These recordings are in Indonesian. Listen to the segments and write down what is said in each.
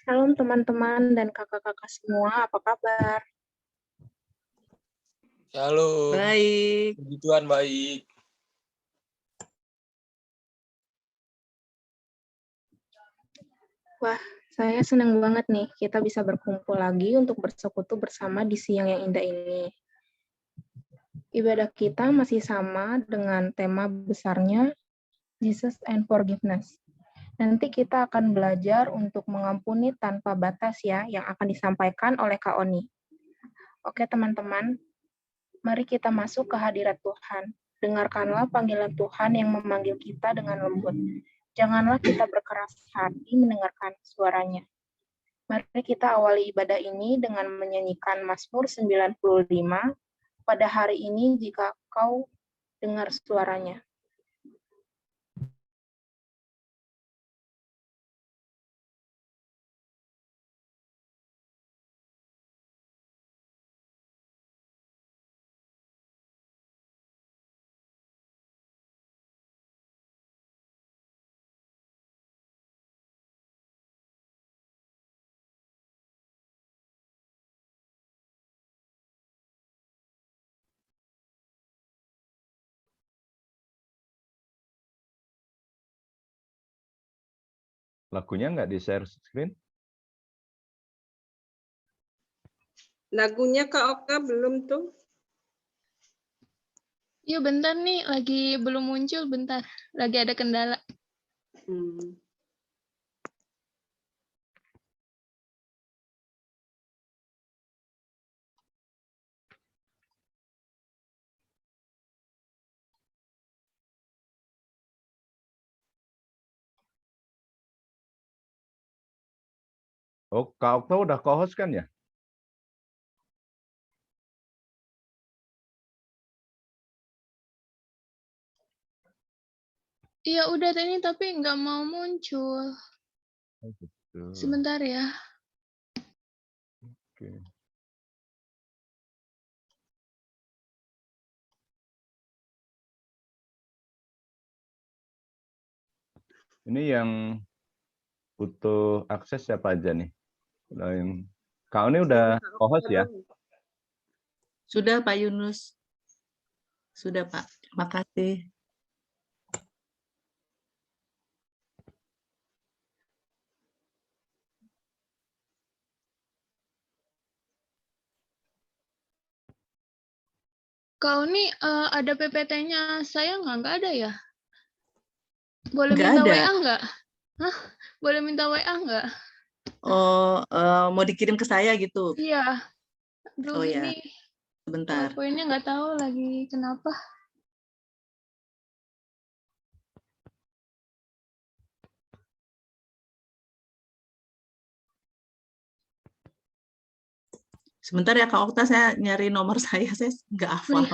Salam teman-teman dan kakak-kakak semua, apa kabar? Halo. Baik. Puji Tuhan baik. Wah, saya senang banget nih kita bisa berkumpul lagi untuk bersekutu bersama di siang yang indah ini. Ibadah kita masih sama dengan tema besarnya Jesus and Forgiveness. Nanti kita akan belajar untuk mengampuni tanpa batas ya, yang akan disampaikan oleh Kak Oni. Oke teman-teman, mari kita masuk ke hadirat Tuhan. Dengarkanlah panggilan Tuhan yang memanggil kita dengan lembut. Janganlah kita berkeras hati mendengarkan suaranya. Mari kita awali ibadah ini dengan menyanyikan Mazmur 95, pada hari ini jika kau dengar suaranya. Lagunya nggak di-share screen? Lagunya Kak Oka belum tuh. Iya bentar nih, lagi belum muncul, bentar. Lagi ada kendala. Oh, Kak Okta udah co-host kan ya? Iya udah tadi tapi nggak mau muncul. Oh, gitu. Sebentar ya. Oke. Ini yang butuh akses siapa aja nih? Kak ini udah co-host ya? Sudah Pak Yunus. Sudah Pak. Terima kasih. Kau nih ada PPT-nya saya nggak ada ya? Boleh Nggak minta ada. WA nggak? Hah? Boleh minta WA nggak? Oh, mau dikirim ke saya gitu. Iya. Aduh, Oh ya, ini sebentar. PowerPoint-nya nggak tahu lagi kenapa. Sebentar ya Kak Okta, saya nyari nomor saya nggak hafal.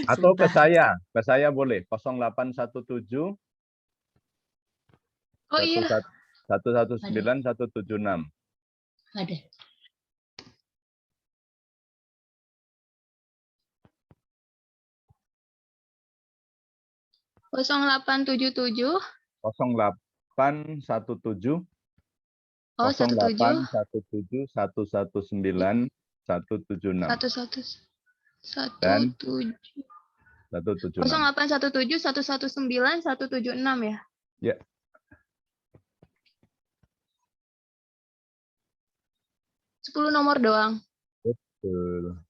Atau ke Sebentar. saya boleh 0817 Oh iya. 119 176. Ada. Kosong 0817. 0817 Oh 17. 0817 119 176 dan 17. 176. 0817 119 176 ya? Ya. Sepuluh nomor doang. Betul.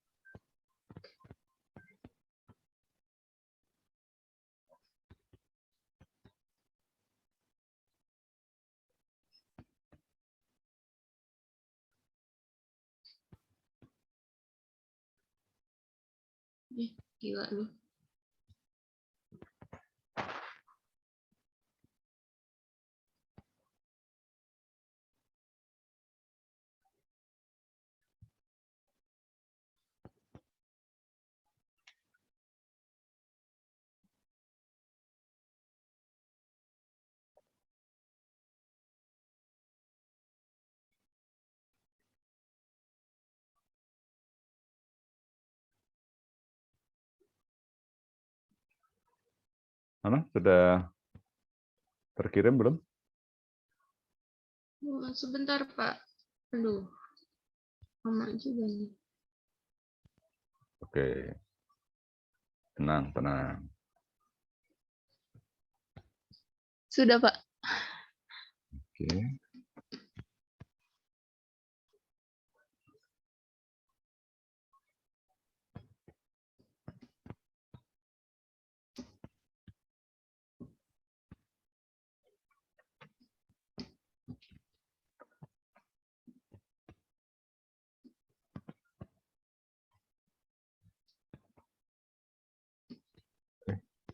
Gila lu. Mana? Sudah terkirim belum? Sebentar, Pak. Aduh, lama juga nih. Oke. Tenang, tenang. Sudah, Pak. Oke.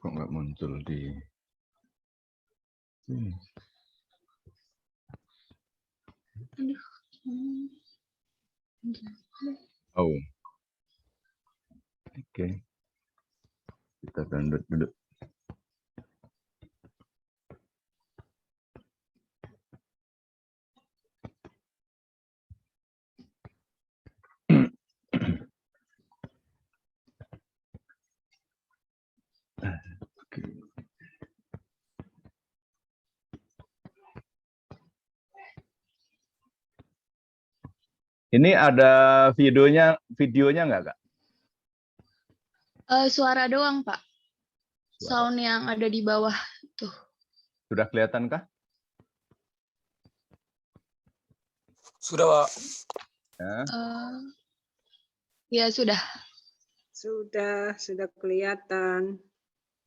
Kok nggak muncul di sini? Aduh. Oh. Oke. Kita download dulu. Oke. Ini ada videonya nggak, Kak? Suara doang, Pak. Sound yang ada di bawah tuh. Sudah kelihatan kah? Sudah, Pak. Ya. Ya, sudah. Sudah kelihatan.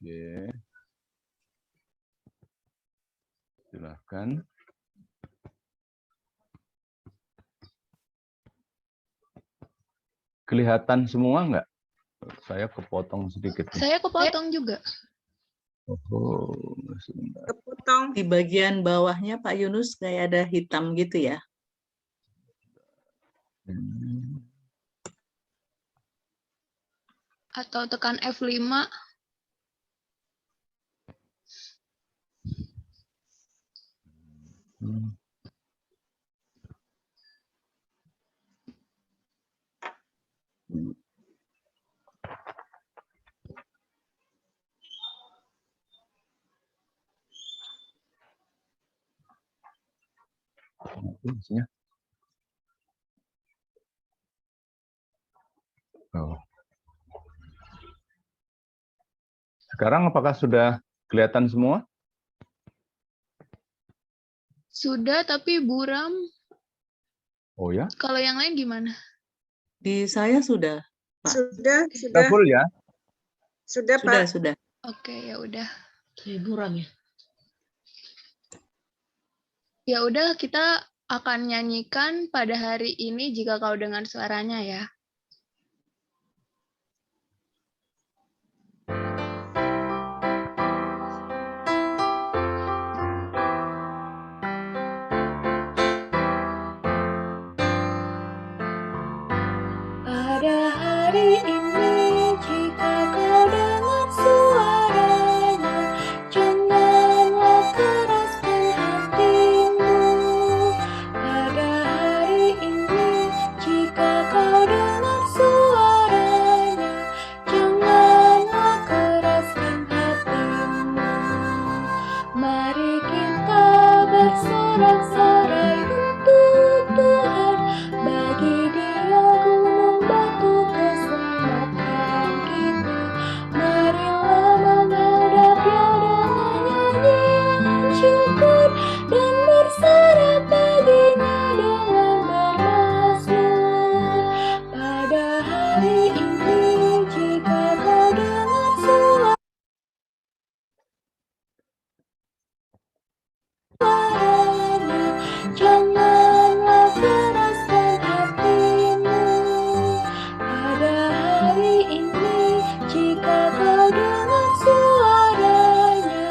Oke. Silahkan. Kelihatan semua nggak? Saya kepotong sedikit. Saya kepotong juga. Oh, sebentar. Kepotong. Di bagian bawahnya Pak Yunus kayak ada hitam gitu ya. Atau tekan F5. Isinya. Oh. Sekarang apakah sudah kelihatan semua? Sudah, tapi buram. Oh ya? Kalau yang lain gimana? Di saya sudah, Pak. Sudah. Sudah full ya? Sudah, Sudah, Pak. sudah. Oke, ya udah. Buram ya. Ya udah, kita akan nyanyikan pada hari ini jika kau dengar suaranya ya. Pada hari ini jika kau dengar suaranya, janganlah keraskan hatimu. Pada hari ini jika kau dengar suaranya, janganlah keraskan hatimu. Mari kita bersorak-sorai untuk Tuhan, bagi Dia gunung batu keselamatan kita. Marilah menghadap Dia dengan nyanyian syukur dan bersorak baginya dengan bermazmur. Pada hari ini jika kau dengar suaranya, janganlah keraskan hatimu. Pada hari ini jika kau dengar suaranya,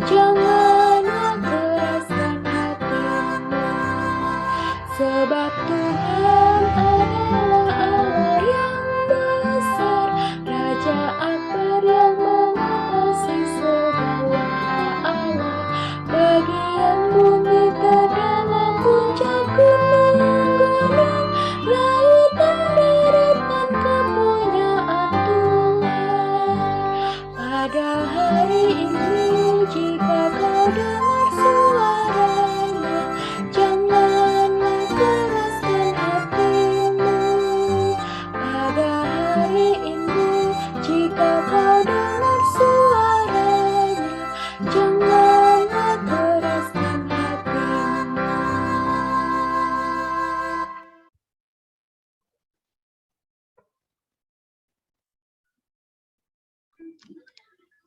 janganlah keraskan hatimu. Sebab Tuhan adalah Allah yang besar, Raja Akbar yang menguasai segala alam. Bagian bumi ke dalam puncak gunung-gunung, lautan daratan kepunyaan Tuhan. Pada hari ini jika kau dengar suaranya, jangan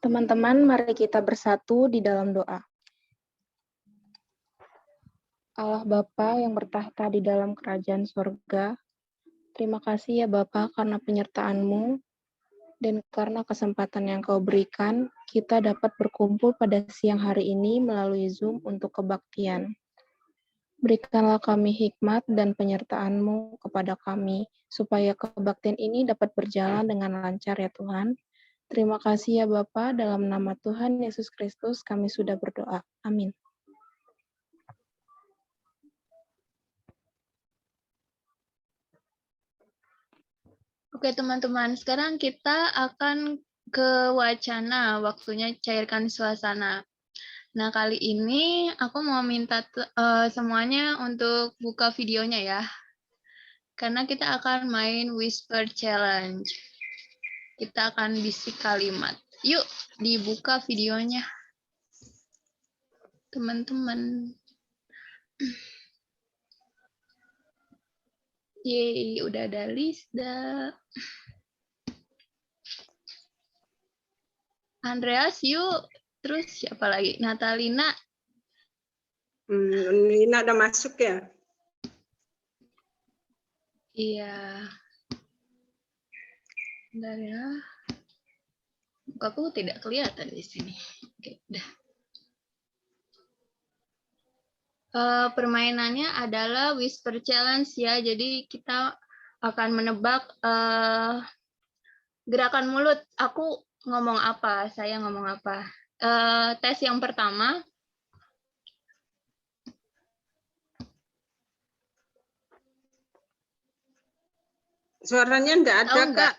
Teman-teman, mari kita bersatu di dalam doa. Allah Bapa yang bertahta di dalam kerajaan surga, terima kasih ya Bapa karena penyertaan-Mu dan karena kesempatan yang Kau berikan, kita dapat berkumpul pada siang hari ini melalui Zoom untuk kebaktian. Berikanlah kami hikmat dan penyertaan-Mu kepada kami, supaya kebaktian ini dapat berjalan dengan lancar ya Tuhan. Terima kasih ya Bapa, dalam nama Tuhan Yesus Kristus kami sudah berdoa. Amin. Oke teman-teman, sekarang kita akan ke wacana, waktunya cairkan suasana. Nah kali ini aku mau minta semuanya untuk buka videonya ya. Karena kita akan main Whisper Challenge. Kita akan bisik kalimat. Yuk, dibuka videonya. Teman-teman. Yeay, udah ada Lisda. Andreas, yuk. Terus siapa lagi? Natalina. Lina udah masuk ya? Iya. Bentar ya. Mukaku tidak kelihatan di sini. Oke, udah. Permainannya adalah Whisper Challenge ya. Jadi kita akan menebak gerakan mulut. Aku ngomong apa, saya ngomong apa. Tes yang pertama. Suaranya enggak ada, Tahu nggak? Kak.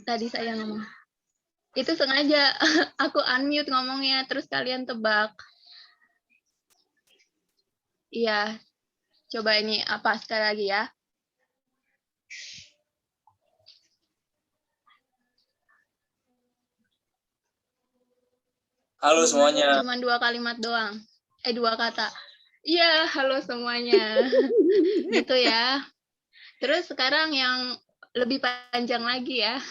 Tadi saya ngomong. Itu sengaja aku unmute ngomongnya, terus kalian tebak. Iya, coba ini apa sekali lagi ya. Halo semuanya. Cuman 2 kalimat doang. 2 kata. Iya, halo semuanya. Gitu ya. Terus sekarang yang lebih panjang lagi ya.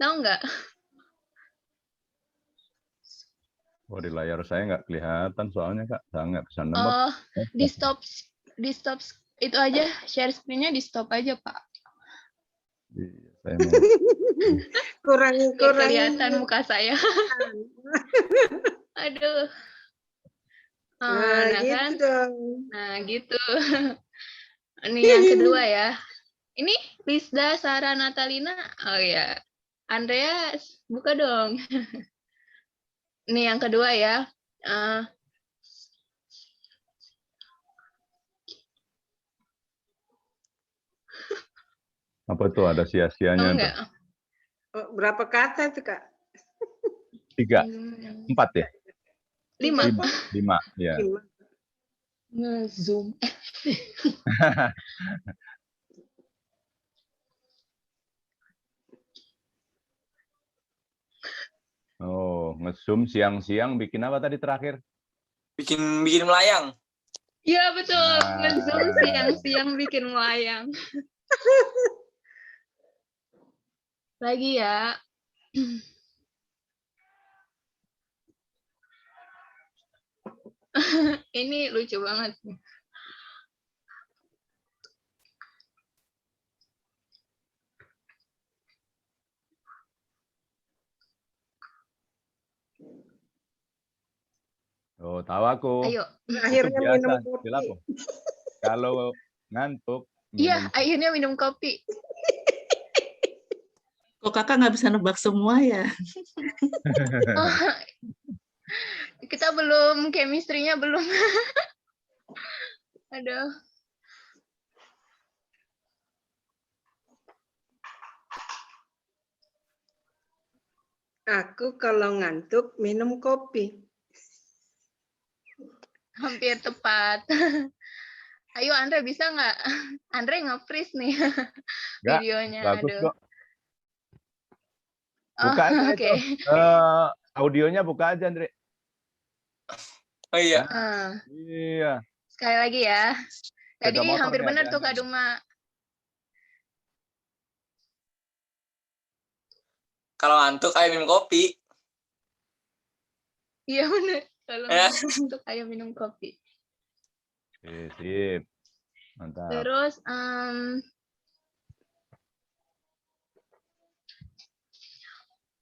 Tahu nggak? Oh, di layar saya nggak kelihatan soalnya Kak. Saya nggak bisa nembak. Oh, di stop itu aja, share screen-nya di stop aja, Pak. Iya, saya mau. Kurang Biar kelihatan muka saya. Aduh. Nah, Nah gitu kan? dong. Nah, gitu. Ini yang kedua ya. Ini Lisda, Sarah, Natalina. Oh ya. Andreas, buka dong. Ini yang kedua ya. Apa tuh ada Tahu sia-sianya tuh? nggak? Oh, berapa kata itu, Kak? 3, 4 ya? 5. 5, ya. 5. Nge-zoom. Oh, nge-zoom siang-siang bikin apa tadi terakhir? Bikin melayang. Iya betul, Nah. nge-zoom siang-siang bikin melayang. Lagi ya. Ini lucu banget. Oh, tahu aku. Ayo. Akhirnya Itu biasa, minum kopi. Silapo. Kalau ngantuk, Iya, minum akhirnya minum kopi. Kok kakak nggak bisa nebak semua ya? Oh, kita belum, chemistry-nya belum. Aduh. Aku kalau ngantuk minum kopi. Hampir tepat. Ayo Andre bisa nggak? Andre nge-freeze nih Nggak, videonya. bagus Aduh. kok. Buka aja Oke. itu. Audionya buka aja, Andre. Oh iya. Iya. Sekali lagi ya. Tadi Sepeda motor hampir nih benar tuh hati-hati. Kak Duma. Kalau ngantuk ayo minum kopi. Iya benar. Kalau Ya. ngantuk ayo minum kopi. Sip. Mantap. Terus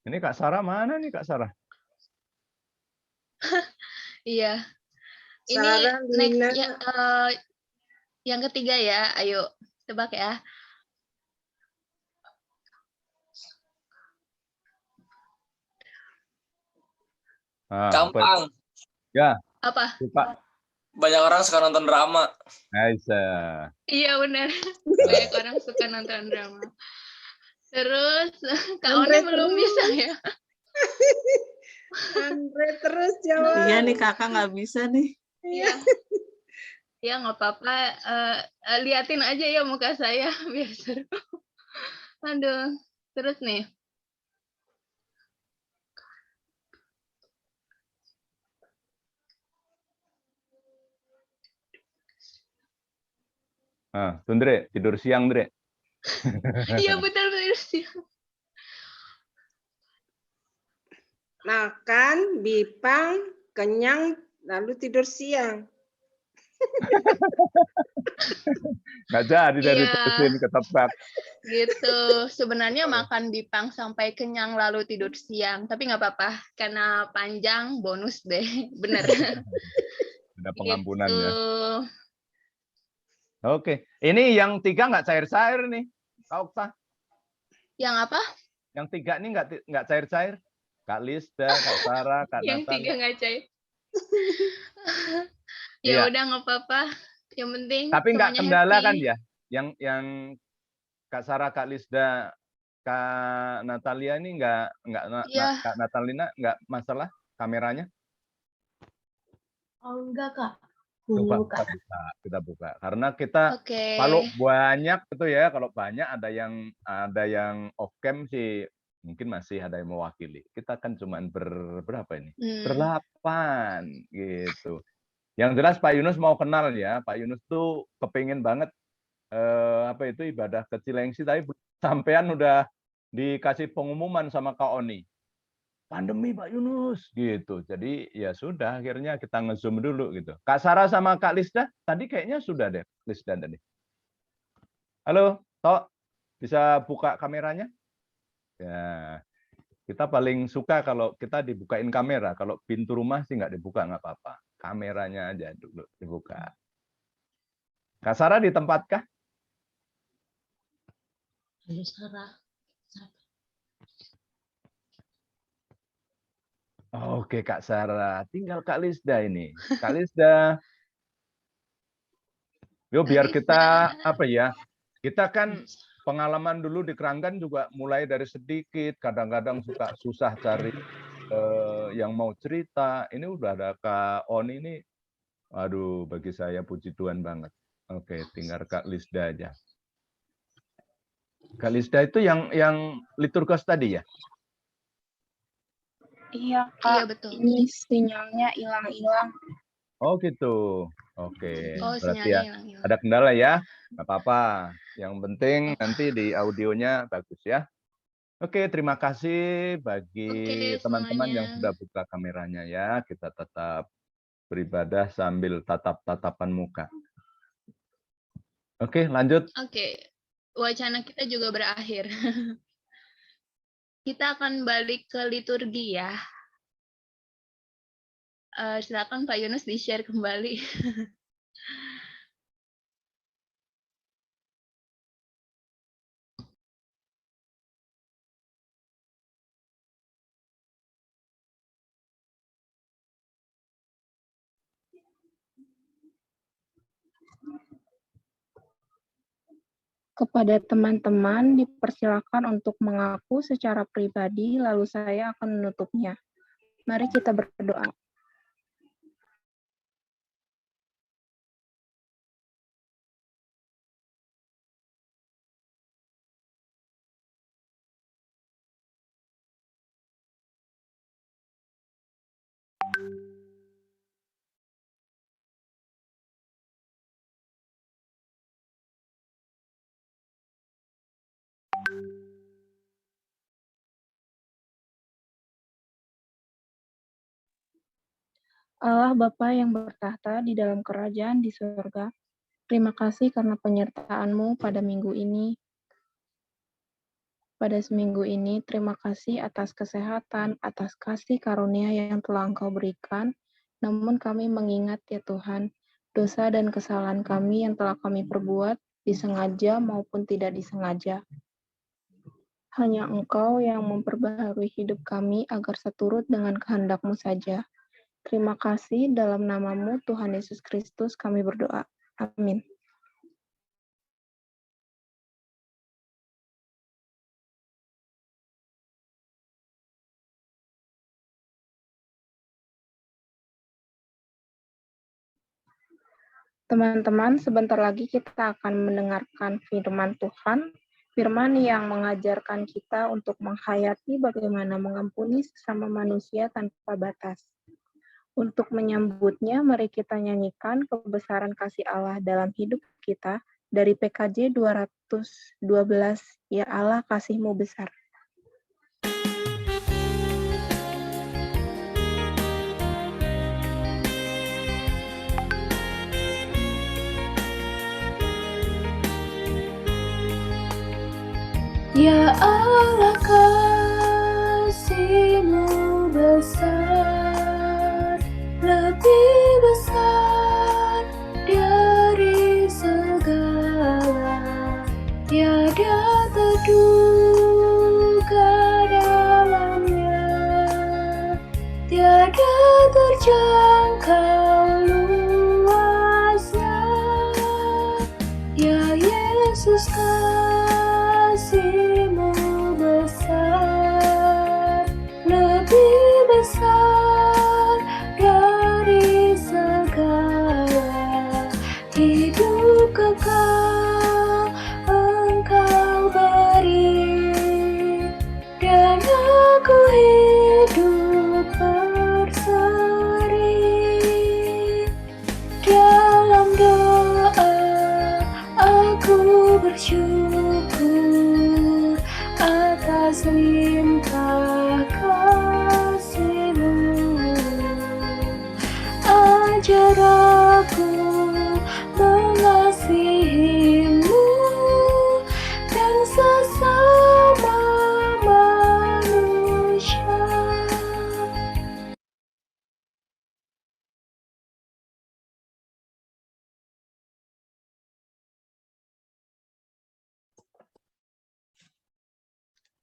Ini Kak Sarah mana nih Kak Sarah? iya. Ini Sarah, next Lina. ya, yang ketiga ya. Ayo tebak ya. Ah, Gampang. Ya, Apa? lupa. Banyak orang suka nonton drama. Aisyah. Iya benar. Banyak orang suka nonton drama. Terus Kak Oni Andre belum terus. bisa ya. Andre terus jawab. Iya nih kakak nggak bisa nih. Iya. Ya nggak apa-apa. Liatin aja ya muka saya biar seru. Aduh. Terus nih. Ah, tuh, Ndre, tidur siang, Ndre. Iya betul sih. Makan, bipang, kenyang, lalu tidur siang. Nggak jadi dari Iya. terusin ketebak. Gitu. Sebenarnya makan bipang sampai kenyang lalu tidur siang, tapi nggak apa-apa karena panjang bonus deh, bener. Ada pengampunannya. Gitu. Oke, ini yang 3 nggak cair-cair nih, Kak Okta. Yang apa? Yang 3 nih nggak cair-cair. Kak Lisda, Kak Sarah, Kak Yang 3 Natalia. nggak cair. Ya Iya. udah nggak apa-apa. Yang penting Tapi nggak semuanya kendala happy. kan ya? Yang Kak Sarah, Kak Lisda, Kak Natalia ini Iya. Kak Natalina nggak masalah kameranya? Oh enggak Kak. Coba Buka. kita buka. Karena kita Oke. kalau banyak itu ya, kalau banyak ada yang off cam sih mungkin masih ada yang mewakili. Kita kan cuman berapa ini? Berlapan gitu. Yang jelas Pak Yunus mau kenal ya. Pak Yunus tuh kepingin banget apa itu ibadah ke Cilengsi, tapi sampean udah dikasih pengumuman sama Kak Oni. Pandemi Pak Yunus gitu. Jadi ya sudah akhirnya kita nge-zoom dulu gitu. Kak Sarah sama Kak Lisda tadi kayaknya sudah deh, Lisda tadi. Halo, Tok. Bisa buka kameranya? Ya. Kita paling suka kalau kita dibukain kamera. Kalau pintu rumah sih nggak dibuka, nggak apa-apa. Kameranya aja dulu dibuka. Kak Sarah di tempat kah? Halo Sarah. Oke Kak Sarah, tinggal Kak Lisda ini. Kak Lisda. Yuk biar kita apa ya? Kita kan pengalaman dulu di Keranggan juga mulai dari sedikit, kadang-kadang suka susah cari yang mau cerita. Ini udah ada Kak Oni ini. Aduh, bagi saya puji Tuhan banget. Oke, tinggal Kak Lisda aja. Kak Lisda itu yang liturgos tadi ya? Iya, Iya Kak. betul. Ini sinyalnya hilang-hilang. Oh gitu. Oke. Oh Berarti sinyalnya ya hilang-hilang. ada kendala ya? Nggak apa-apa. Yang penting nanti di audionya bagus ya. Oke, terima kasih bagi Oke teman-teman yang semuanya. sudah buka kameranya ya. Kita tetap beribadah sambil tatap-tatapan muka. Oke, lanjut. Oke. Wacana kita juga berakhir. Kita akan balik ke liturgi ya. Silakan Pak Yunus di-share kembali. Kepada teman-teman dipersilakan untuk mengaku secara pribadi, lalu saya akan menutupnya. Mari kita berdoa. Allah Bapa yang bertahta di dalam kerajaan di surga, terima kasih karena penyertaan-Mu pada minggu ini. Pada seminggu ini, terima kasih atas kesehatan, atas kasih karunia yang telah Engkau berikan. Namun kami mengingat ya Tuhan, dosa dan kesalahan kami yang telah kami perbuat, disengaja maupun tidak disengaja. Hanya Engkau yang memperbaharui hidup kami agar seturut dengan kehendak-Mu saja. Terima kasih dalam nama-Mu Tuhan Yesus Kristus kami berdoa. Amin. Teman-teman, sebentar lagi kita akan mendengarkan firman Tuhan, firman yang mengajarkan kita untuk menghayati bagaimana mengampuni sesama manusia tanpa batas. Untuk menyambutnya, mari kita nyanyikan kebesaran kasih Allah dalam hidup kita dari PKJ 212, Ya Allah kasih-Mu besar. Ya Allah kasih-Mu besar, lebih besar dari segala, tiada terduga dalamnya, tiada terjangkau luasnya. Ya Yesus kasih-Mu besar, lebih besar dari segala, hidup kekal Engkau beri, dan aku hidup berseri. Dalam doa aku bersyukur atas limpah kasih-Mu. Ajar aku mengasihi-Mu dan sesama manusia.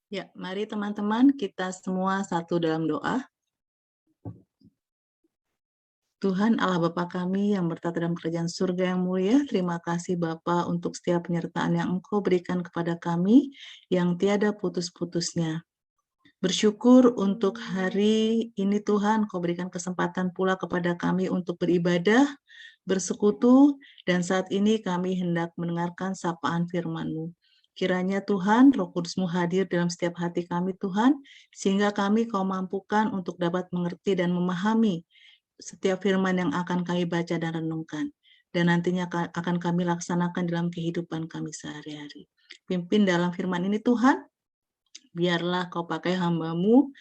Ya, mari teman-teman kita semua satu dalam doa. Tuhan Allah Bapa kami yang bertata dalam kerajaan surga yang mulia, terima kasih Bapa untuk setiap penyertaan yang Engkau berikan kepada kami yang tiada putus-putusnya. Bersyukur untuk hari ini Tuhan, Kau berikan kesempatan pula kepada kami untuk beribadah, bersekutu, dan saat ini kami hendak mendengarkan sapaan firman-Mu. Kiranya Tuhan, Roh Kudus-Mu hadir dalam setiap hati kami Tuhan, sehingga kami Kau mampukan untuk dapat mengerti dan memahami setiap firman yang akan kami baca dan renungkan. Dan nantinya akan kami laksanakan dalam kehidupan kami sehari-hari. Pimpin dalam firman ini Tuhan, biarlah Kau pakai hamba-Mu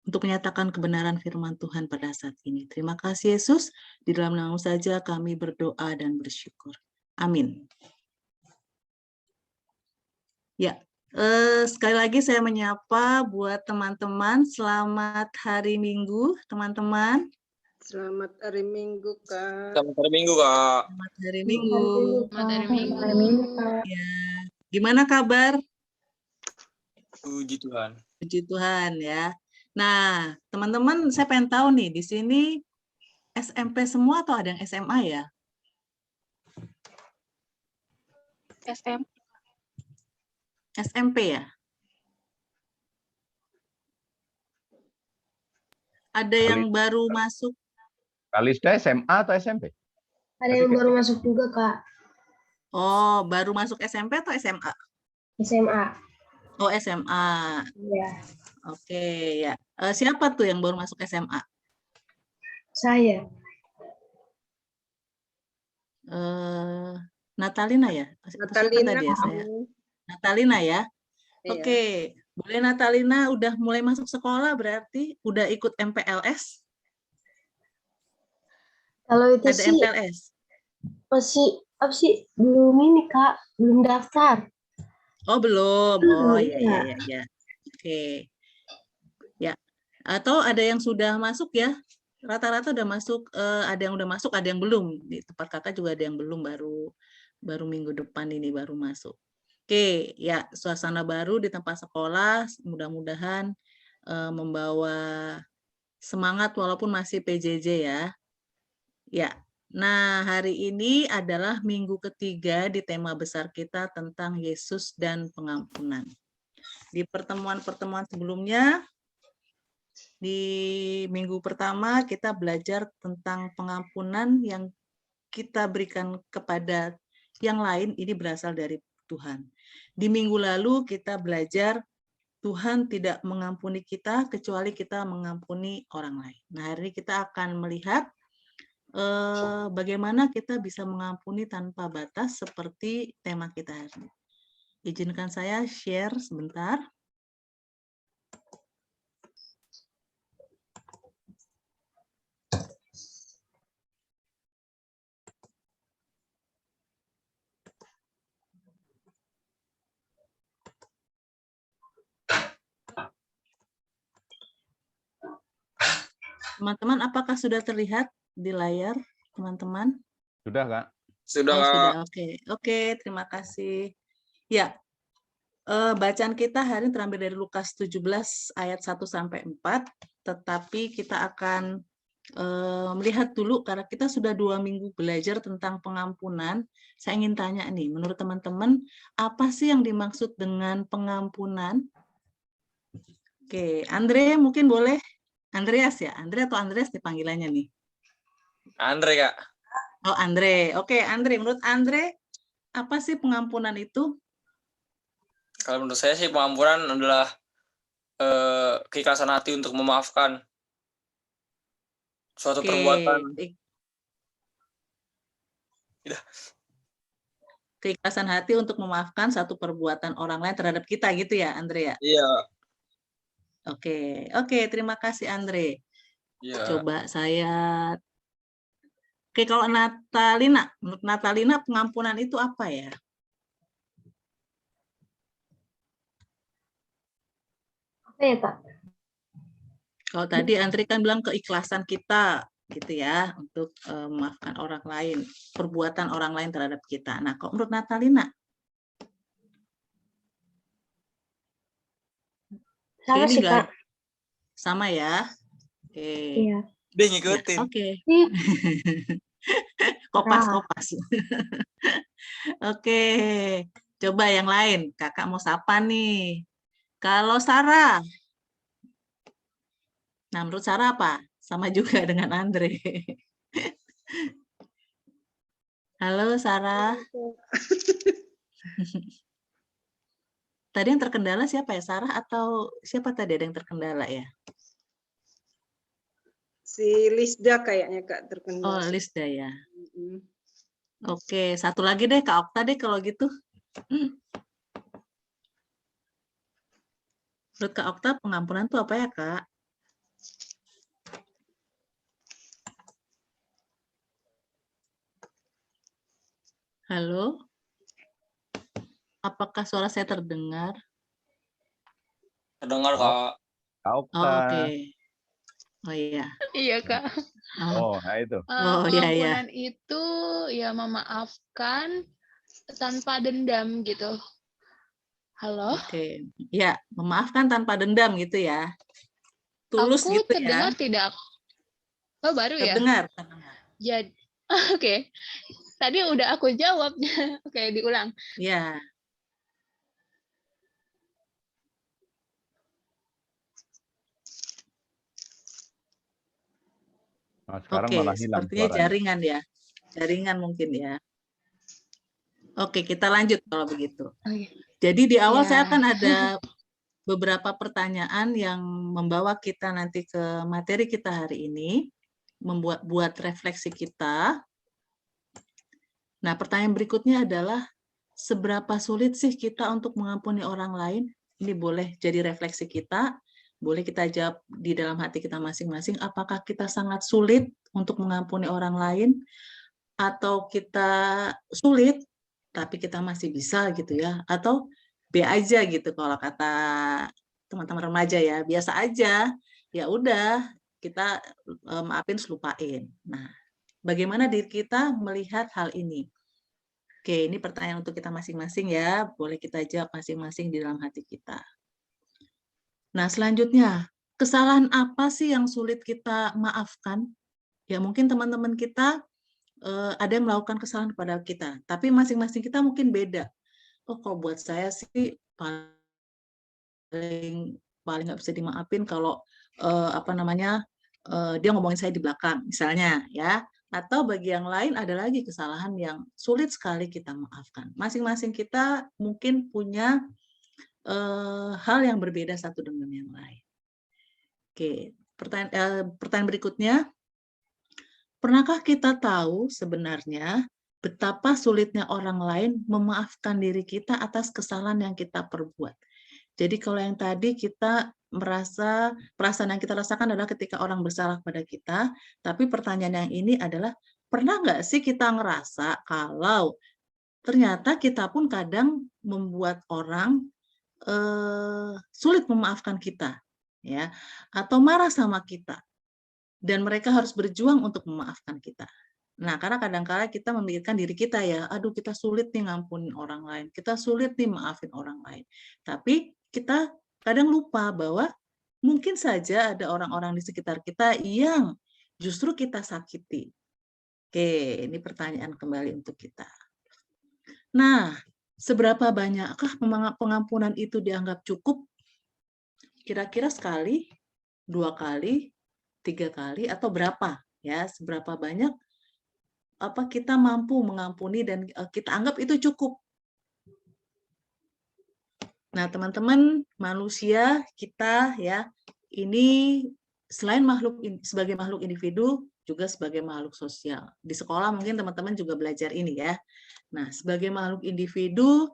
untuk menyatakan kebenaran firman Tuhan pada saat ini. Terima kasih Yesus, di dalam nama saja kami berdoa dan bersyukur. Amin. Ya, sekali lagi saya menyapa buat teman-teman, selamat hari Minggu, teman-teman. Selamat hari Minggu, Kak. Selamat hari Minggu, Kak. Selamat hari Minggu. Selamat hari Minggu. Ya, gimana kabar? Puji Tuhan. Puji Tuhan ya. Nah, teman-teman, saya pengen tahu nih, di sini SMP semua atau ada yang SMA ya? SMP ya? Ada yang baru masuk? Kalista SMA atau SMP? Ada yang baru masuk juga, Kak. Oh, baru masuk SMP atau SMA? SMA. Oh, SMA. Iya. Oke, ya. Siapa tuh yang baru masuk SMA? Saya. Natalina ya? Natalina. Tadi ya, saya? Natalina ya? Iya. Oke, boleh Natalina udah mulai masuk sekolah berarti? Udah ikut MPLS? Kalau itu Ada sih MPLS. masih apa sih belum ini Kak, belum daftar. Oh, belum. Oh, Oh, iya, iya, iya. Oke. Ya. Atau ada yang sudah masuk ya? Rata-rata udah masuk, ada yang udah masuk, ada yang belum. Di tempat kakak juga ada yang belum, baru minggu depan ini baru masuk. Oke, ya, suasana baru di tempat sekolah, mudah-mudahan membawa semangat walaupun masih PJJ ya. Ya. Nah, hari ini adalah minggu ketiga di tema besar kita tentang Yesus dan pengampunan. Di pertemuan-pertemuan sebelumnya, di minggu pertama kita belajar tentang pengampunan yang kita berikan kepada yang lain, ini berasal dari Tuhan. Di minggu lalu kita belajar Tuhan tidak mengampuni kita kecuali kita mengampuni orang lain. Nah, hari ini kita akan melihat bagaimana kita bisa mengampuni tanpa batas seperti tema kita hari ini. Izinkan saya share sebentar. Teman-teman, apakah sudah terlihat di layar, teman-teman? Sudah, Kak? Sudah, Oh, Kak. sudah. Oke, terima kasih. Ya, bacaan kita hari ini terambil dari Lukas 17 ayat 1 sampai 4, tetapi kita akan melihat dulu karena kita sudah 2 minggu belajar tentang pengampunan. Saya ingin tanya nih, menurut teman-teman, apa sih yang dimaksud dengan pengampunan? Oke, Andre mungkin boleh. Andreas ya? Andre atau Andreas nih panggilannya nih? Andre, Kak. Oh, Andre. Oke, Andre. Menurut Andre, apa sih pengampunan itu? Kalau menurut saya sih pengampunan adalah keikhlasan hati untuk memaafkan suatu perbuatan. Keikhlasan hati untuk memaafkan satu perbuatan orang lain terhadap kita gitu ya, Andre ya? Iya. Oke, terima kasih Andre. Iya. Coba saya. Oke, kalau Natalina, menurut Natalina pengampunan itu apa ya? Apa ya Kak? Kalau tadi Andre kan bilang keikhlasan kita gitu ya untuk memaafkan orang lain, perbuatan orang lain terhadap kita. Nah, kok menurut Natalina? Sama Ini sih enggak Kak. sama ya. Oke. Iya. Dia ngikutin. Ya, oke. Iya. Kopas. Oke. Coba yang lain. Kakak mau sapa nih. Kalau Sarah. Nah, menurut Sarah apa? Sama juga dengan Andre. Halo Sarah. Tadi yang terkendala siapa ya? Sarah atau siapa tadi ada yang terkendala ya? Si Lisda kayaknya Kak terkendala. Oh, Lisda ya. Oke, satu lagi deh Kak Okta deh kalau gitu. Menurut Kak Okta pengampunan itu apa ya Kak? Halo? Apakah suara saya terdengar? Terdengar, Kak. Oh, oke. Oh iya. Iya, Kak. Oh, nah itu. Pengampunan itu ya memaafkan tanpa dendam gitu. Halo? Oke. Ya, memaafkan tanpa dendam gitu ya. Tulus Aku gitu terdengar ya. tidak. Oh, baru ya? Terdengar. Jadi, oke. Tadi udah aku jawab. Oke, diulang. Ya. Nah, sekarang Oke, malah hilang sepertinya suaranya. jaringan ya. Jaringan mungkin ya. Oke, kita lanjut kalau begitu. Jadi di awal saya akan ada beberapa pertanyaan yang membawa kita nanti ke materi kita hari ini, membuat refleksi kita. Nah, pertanyaan berikutnya adalah, seberapa sulit sih kita untuk mengampuni orang lain? Ini boleh jadi refleksi kita. Boleh kita jawab di dalam hati kita masing-masing, apakah kita sangat sulit untuk mengampuni orang lain, atau kita sulit, tapi kita masih bisa gitu ya, atau B aja gitu kalau kata teman-teman remaja ya, biasa aja, ya udah kita maafin, lupain. Nah, bagaimana diri kita melihat hal ini? Oke, ini pertanyaan untuk kita masing-masing ya, boleh kita jawab masing-masing di dalam hati kita. Nah, selanjutnya, kesalahan apa sih yang sulit kita maafkan? Ya, mungkin teman-teman kita ada yang melakukan kesalahan kepada kita, tapi masing-masing kita mungkin beda. Oh, kalau buat saya sih paling nggak bisa dimaafin kalau dia ngomongin saya di belakang, misalnya ya. Atau bagi yang lain ada lagi kesalahan yang sulit sekali kita maafkan. Masing-masing kita mungkin punya hal yang berbeda satu dengan yang lain. Oke, pertanyaan berikutnya, pernahkah kita tahu sebenarnya betapa sulitnya orang lain memaafkan diri kita atas kesalahan yang kita perbuat? Jadi kalau yang tadi kita merasa, perasaan yang kita rasakan adalah ketika orang bersalah pada kita, tapi pertanyaan yang ini adalah, pernah nggak sih kita ngerasa kalau ternyata kita pun kadang membuat orang sulit memaafkan kita, ya, atau marah sama kita, dan mereka harus berjuang untuk memaafkan kita. Nah, karena kadang-kala kita memikirkan diri kita ya, aduh kita sulit nih ngampunin orang lain, kita sulit nih maafin orang lain. Tapi kita kadang lupa bahwa mungkin saja ada orang-orang di sekitar kita yang justru kita sakiti. Oke, ini pertanyaan kembali untuk kita. Nah, seberapa banyakkah pengampunan itu dianggap cukup? Kira-kira sekali, 2 kali, 3 kali, atau berapa? Ya, seberapa banyak apa kita mampu mengampuni dan kita anggap itu cukup. Nah, teman-teman, manusia kita ya, ini selain sebagai makhluk individu, juga sebagai makhluk sosial. Di sekolah mungkin teman-teman juga belajar ini ya. Nah, sebagai makhluk individu,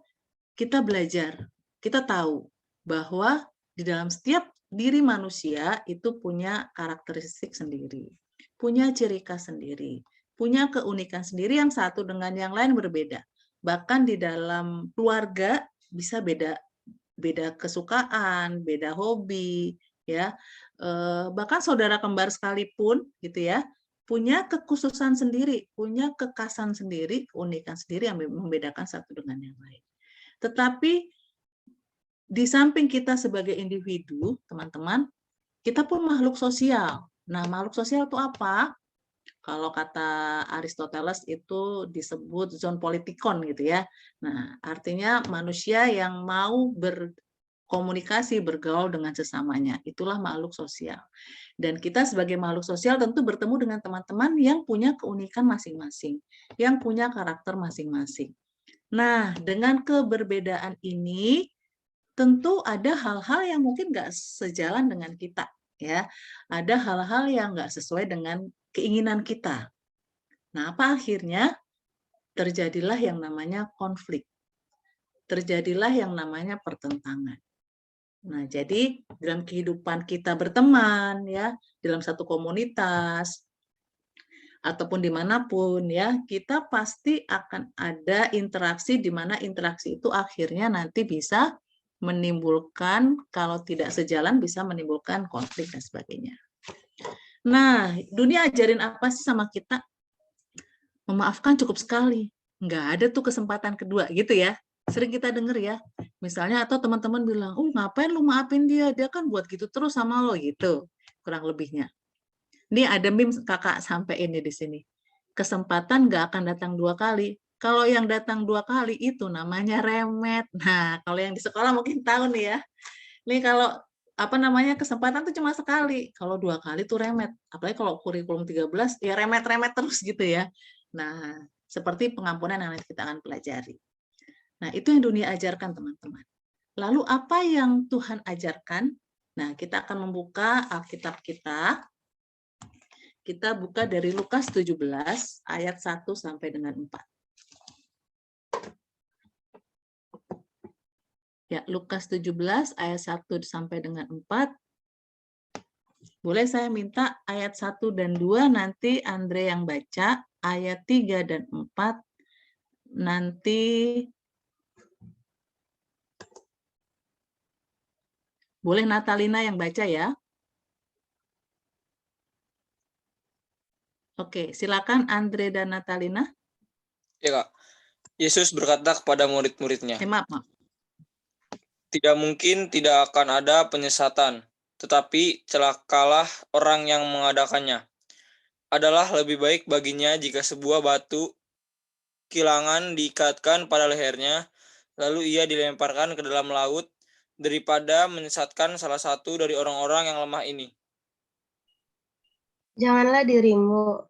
kita belajar, kita tahu bahwa di dalam setiap diri manusia itu punya karakteristik sendiri, punya ciri khas sendiri, punya keunikan sendiri yang satu dengan yang lain berbeda. Bahkan di dalam keluarga bisa beda kesukaan, beda hobi, ya. Bahkan saudara kembar sekalipun gitu ya, punya kekhususan sendiri, punya kekhasan sendiri, keunikan sendiri yang membedakan satu dengan yang lain. Tetapi di samping kita sebagai individu, teman-teman, kita pun makhluk sosial. Nah, makhluk sosial itu apa? Kalau kata Aristoteles itu disebut zon politikon gitu ya. Nah, artinya manusia yang mau berkomunikasi, bergaul dengan sesamanya. Itulah makhluk sosial. Dan kita sebagai makhluk sosial tentu bertemu dengan teman-teman yang punya keunikan masing-masing, yang punya karakter masing-masing. Nah, dengan keberbedaan ini, tentu ada hal-hal yang mungkin nggak sejalan dengan kita. Ya, ada hal-hal yang nggak sesuai dengan keinginan kita. Nah, apa akhirnya? Terjadilah yang namanya konflik. Terjadilah yang namanya pertentangan. Nah, jadi dalam kehidupan kita berteman, ya, dalam satu komunitas, ataupun dimanapun, ya, kita pasti akan ada interaksi di mana interaksi itu akhirnya nanti bisa menimbulkan, kalau tidak sejalan, bisa menimbulkan konflik dan sebagainya. Nah, dunia ajarin apa sih sama kita? Memaafkan cukup sekali. Nggak ada tuh kesempatan kedua gitu ya. Sering kita denger ya. Misalnya atau teman-teman bilang, ngapain lu maafin dia? Dia kan buat gitu terus sama lo gitu. Kurang lebihnya. Ini ada meme kakak sampai ini di sini. Kesempatan nggak akan datang 2 kali. Kalau yang datang 2 kali itu namanya remet. Nah, kalau yang di sekolah mungkin tahu nih ya. Nih kalau kesempatan tuh cuma sekali. Kalau 2 kali tuh remet. Apalagi kalau kurikulum 13 ya remet-remet terus gitu ya. Nah, seperti pengampunan yang nanti kita akan pelajari. Nah, itu yang dunia ajarkan, teman-teman. Lalu apa yang Tuhan ajarkan? Nah, kita akan membuka Alkitab kita. Kita buka dari Lukas 17 ayat 1 sampai dengan 4. Ya, Lukas 17 ayat 1 sampai dengan 4. Boleh saya minta ayat 1 dan 2 nanti Andre yang baca, ayat 3 dan 4 nanti boleh Natalina yang baca ya. Oke, silakan Andre dan Natalina. Ya, Kak. Yesus berkata kepada murid-muridnya, Maaf. tidak mungkin tidak akan ada penyesatan, tetapi celakalah orang yang mengadakannya. Adalah lebih baik baginya jika sebuah batu kilangan diikatkan pada lehernya, lalu ia dilemparkan ke dalam laut, daripada menyesatkan salah satu dari orang-orang yang lemah ini. Jagalah dirimu.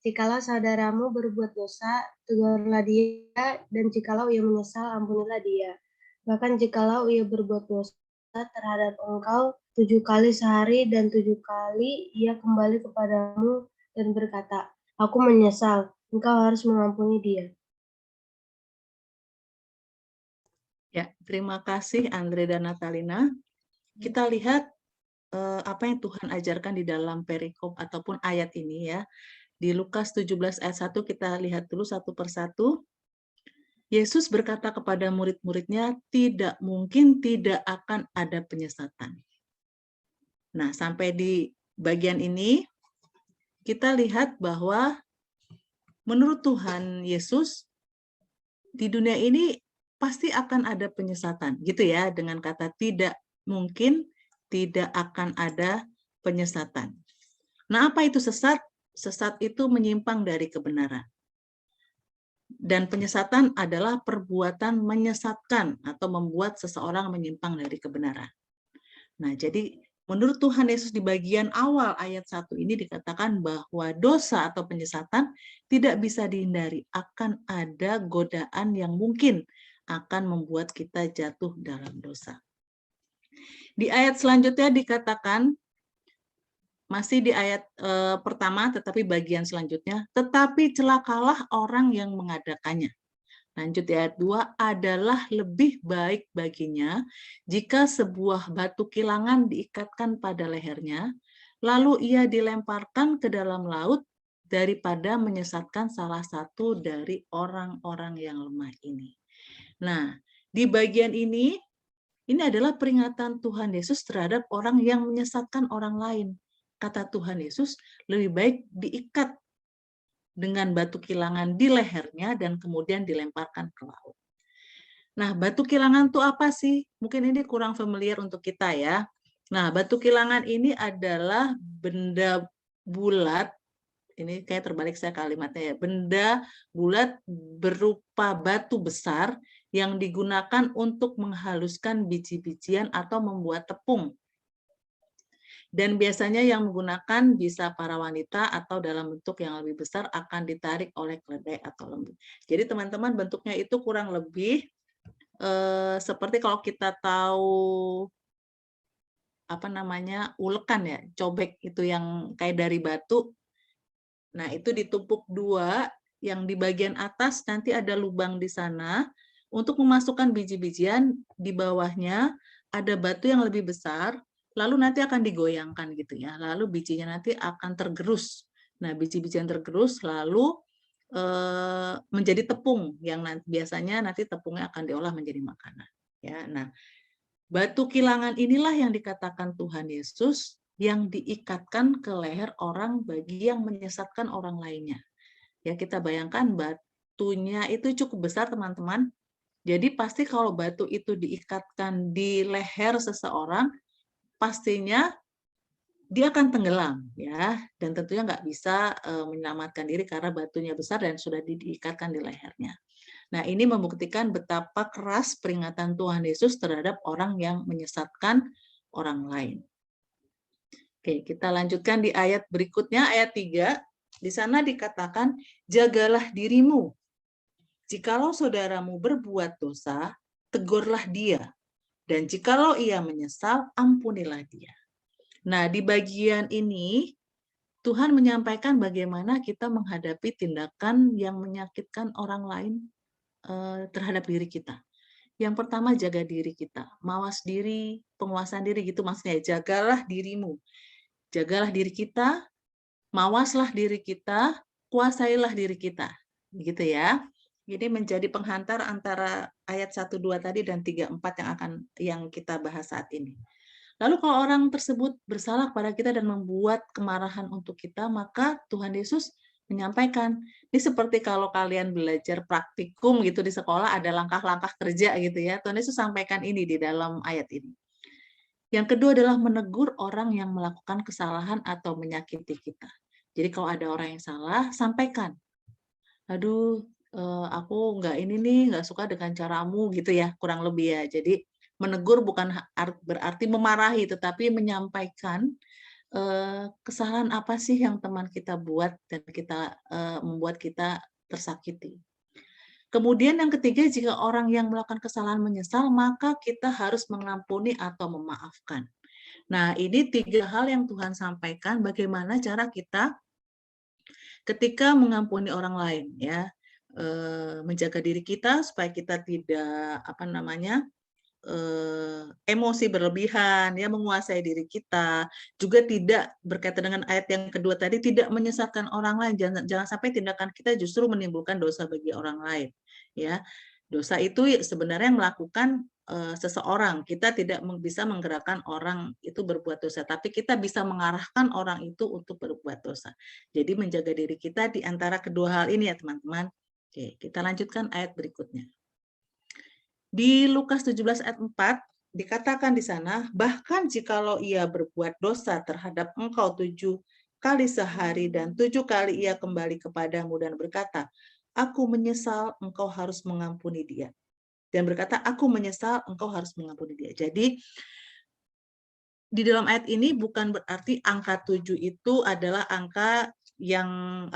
Jikalau saudaramu berbuat dosa, tegurlah dia, dan jikalau ia menyesal, ampunilah dia. Bahkan jikalau ia berbuat dosa terhadap engkau 7 kali sehari dan 7 kali ia kembali kepadamu dan berkata, aku menyesal, engkau harus mengampuni dia. Ya, terima kasih Andre dan Natalina. Kita lihat apa yang Tuhan ajarkan di dalam perikop ataupun ayat ini ya. Di Lukas 17 ayat 1 kita lihat dulu satu persatu. Yesus berkata kepada murid-muridnya, tidak mungkin tidak akan ada penyesatan. Nah, sampai di bagian ini, kita lihat bahwa menurut Tuhan Yesus, di dunia ini pasti akan ada penyesatan. Gitu ya, dengan kata tidak mungkin tidak akan ada penyesatan. Nah, apa itu sesat? Sesat itu menyimpang dari kebenaran. Dan penyesatan adalah perbuatan menyesatkan atau membuat seseorang menyimpang dari kebenaran. Nah, jadi menurut Tuhan Yesus di bagian awal ayat 1 ini dikatakan bahwa dosa atau penyesatan tidak bisa dihindari. Akan ada godaan yang mungkin akan membuat kita jatuh dalam dosa. Di ayat selanjutnya dikatakan, masih di ayat pertama, tetapi bagian selanjutnya, tetapi celakalah orang yang mengadakannya. Lanjut di ayat 2, adalah lebih baik baginya jika sebuah batu kilangan diikatkan pada lehernya, lalu ia dilemparkan ke dalam laut daripada menyesatkan salah satu dari orang-orang yang lemah ini. Nah, di bagian ini adalah peringatan Tuhan Yesus terhadap orang yang menyesatkan orang lain. Kata Tuhan Yesus, lebih baik diikat dengan batu kilangan di lehernya dan kemudian dilemparkan ke laut. Nah, batu kilangan itu apa sih? Mungkin ini kurang familiar untuk kita ya. Nah, batu kilangan ini adalah benda bulat, ini kayak terbalik saya kalimatnya ya, benda bulat berupa batu besar yang digunakan untuk menghaluskan biji-bijian atau membuat tepung. Dan biasanya yang menggunakan bisa para wanita atau dalam bentuk yang lebih besar akan ditarik oleh keledai atau lembu. Jadi teman-teman bentuknya itu kurang lebih seperti kalau kita tahu apa namanya ulekan ya, cobek itu yang kayak dari batu. Nah itu ditumpuk 2, yang di bagian atas nanti ada lubang di sana untuk memasukkan biji-bijian, di bawahnya ada batu yang lebih besar. Lalu nanti akan digoyangkan gitu ya, lalu bijinya nanti akan tergerus. Nah, biji-bijian tergerus lalu menjadi tepung yang biasanya nanti tepungnya akan diolah menjadi makanan. Ya, nah batu kilangan inilah yang dikatakan Tuhan Yesus yang diikatkan ke leher orang bagi yang menyesatkan orang lainnya. Ya kita bayangkan batunya itu cukup besar teman-teman. Jadi pasti kalau batu itu diikatkan di leher seseorang, pastinya dia akan tenggelam ya, dan tentunya nggak bisa menyelamatkan diri karena batunya besar dan sudah diikatkan di lehernya. Nah ini membuktikan betapa keras peringatan Tuhan Yesus terhadap orang yang menyesatkan orang lain. Oke, kita lanjutkan di ayat berikutnya, ayat 3. Di sana dikatakan, jagalah dirimu. Jikalau saudaramu berbuat dosa, tegurlah dia. Dan jikalau ia menyesal, ampunilah dia. Nah, di bagian ini, Tuhan menyampaikan bagaimana kita menghadapi tindakan yang menyakitkan orang lain terhadap diri kita. Yang pertama, jaga diri kita. Mawas diri, penguasaan diri gitu maksudnya. Jagalah dirimu. Jagalah diri kita, mawaslah diri kita, kuasailah diri kita. Gitu ya. Ini menjadi penghantar antara ayat 1, 2 tadi dan 3, 4 yang kita bahas saat ini. Lalu kalau orang tersebut bersalah kepada kita dan membuat kemarahan untuk kita, maka Tuhan Yesus menyampaikan, ini seperti kalau kalian belajar praktikum gitu di sekolah, ada langkah-langkah kerja gitu ya. Tuhan Yesus sampaikan ini di dalam ayat ini. Yang kedua adalah menegur orang yang melakukan kesalahan atau menyakiti kita. Jadi kalau ada orang yang salah, sampaikan. Aduh, aku nggak suka dengan caramu gitu ya, kurang lebih ya. Jadi menegur bukan berarti memarahi, tetapi menyampaikan kesalahan apa sih yang teman kita buat dan membuat kita tersakiti. Kemudian yang ketiga, jika orang yang melakukan kesalahan menyesal, maka kita harus mengampuni atau memaafkan. Nah, ini 3 hal yang Tuhan sampaikan bagaimana cara kita ketika mengampuni orang lain ya. Menjaga diri kita supaya kita tidak emosi berlebihan, ya, menguasai diri kita, juga tidak berkaitan dengan ayat yang kedua tadi, tidak menyesatkan orang lain, jangan sampai tindakan kita justru menimbulkan dosa bagi orang lain, ya. Dosa itu sebenarnya melakukan seseorang, kita tidak bisa menggerakkan orang itu berbuat dosa, tapi kita bisa mengarahkan orang itu untuk berbuat dosa. Jadi menjaga diri kita di antara kedua hal ini ya teman-teman. Oke, kita lanjutkan ayat berikutnya. Di Lukas 17 ayat 4 dikatakan di sana, bahkan jikalau ia berbuat dosa terhadap engkau 7 kali sehari dan 7 kali ia kembali kepadamu dan berkata, aku menyesal, engkau harus mengampuni dia. Dan berkata, aku menyesal, engkau harus mengampuni dia. Jadi di dalam ayat ini bukan berarti angka 7 itu adalah angka yang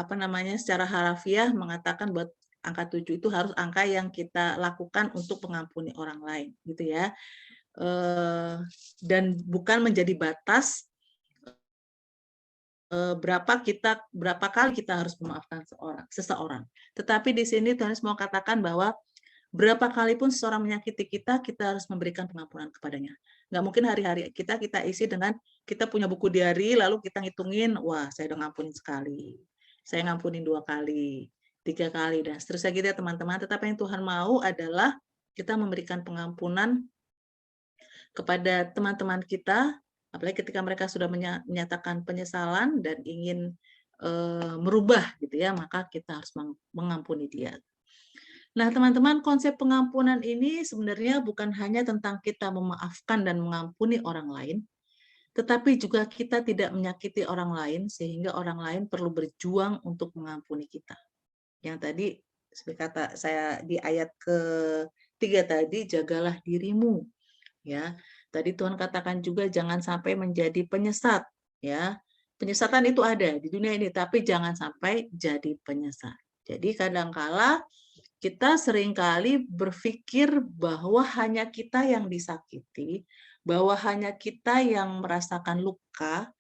secara harafiah mengatakan buat angka 7 itu harus angka yang kita lakukan untuk mengampuni orang lain, gitu ya. Dan bukan menjadi batas berapa kali kita harus memaafkan seseorang. Tetapi di sini Tuhan mau katakan bahwa berapa kali pun seseorang menyakiti kita, kita harus memberikan pengampunan kepadanya. Nggak mungkin hari-hari kita isi dengan kita punya buku diari, lalu kita ngitungin, wah saya udah ngampunin sekali, saya ngampunin 2 kali, 3 kali, dan seterusnya gitu ya teman-teman. Tetapi yang Tuhan mau adalah kita memberikan pengampunan kepada teman-teman kita, apalagi ketika mereka sudah menyatakan penyesalan dan ingin merubah gitu ya, maka kita harus mengampuni dia. Nah teman-teman, konsep pengampunan ini sebenarnya bukan hanya tentang kita memaafkan dan mengampuni orang lain, tetapi juga kita tidak menyakiti orang lain sehingga orang lain perlu berjuang untuk mengampuni kita. Yang tadi seperti kata saya di ayat ke-3 tadi, jagalah dirimu. Ya, tadi Tuhan katakan juga jangan sampai menjadi penyesat. Ya, penyesatan itu ada di dunia ini, tapi jangan sampai jadi penyesat. Jadi kadangkala kita seringkali berpikir bahwa hanya kita yang disakiti, bahwa hanya kita yang merasakan luka,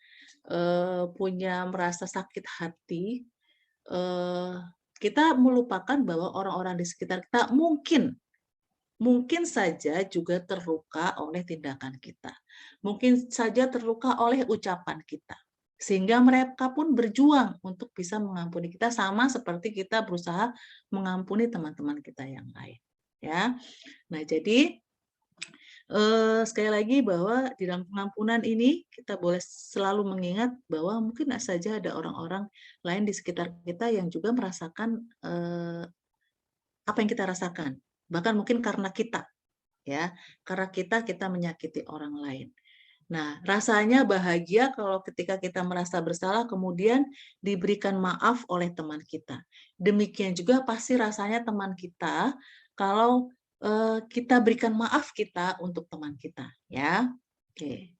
merasa sakit hati, kita melupakan bahwa orang-orang di sekitar kita mungkin saja juga terluka oleh tindakan kita. Mungkin saja terluka oleh ucapan kita. Sehingga mereka pun berjuang untuk bisa mengampuni kita sama seperti kita berusaha mengampuni teman-teman kita yang lain. Ya, nah jadi sekali lagi bahwa di dalam pengampunan ini kita boleh selalu mengingat bahwa mungkin saja ada orang-orang lain di sekitar kita yang juga merasakan apa yang kita rasakan, bahkan mungkin karena kita, ya, karena kita menyakiti orang lain. Nah, rasanya bahagia kalau ketika kita merasa bersalah kemudian diberikan maaf oleh teman kita. Demikian juga pasti rasanya teman kita kalau kita berikan maaf kita untuk teman kita, ya. Oke.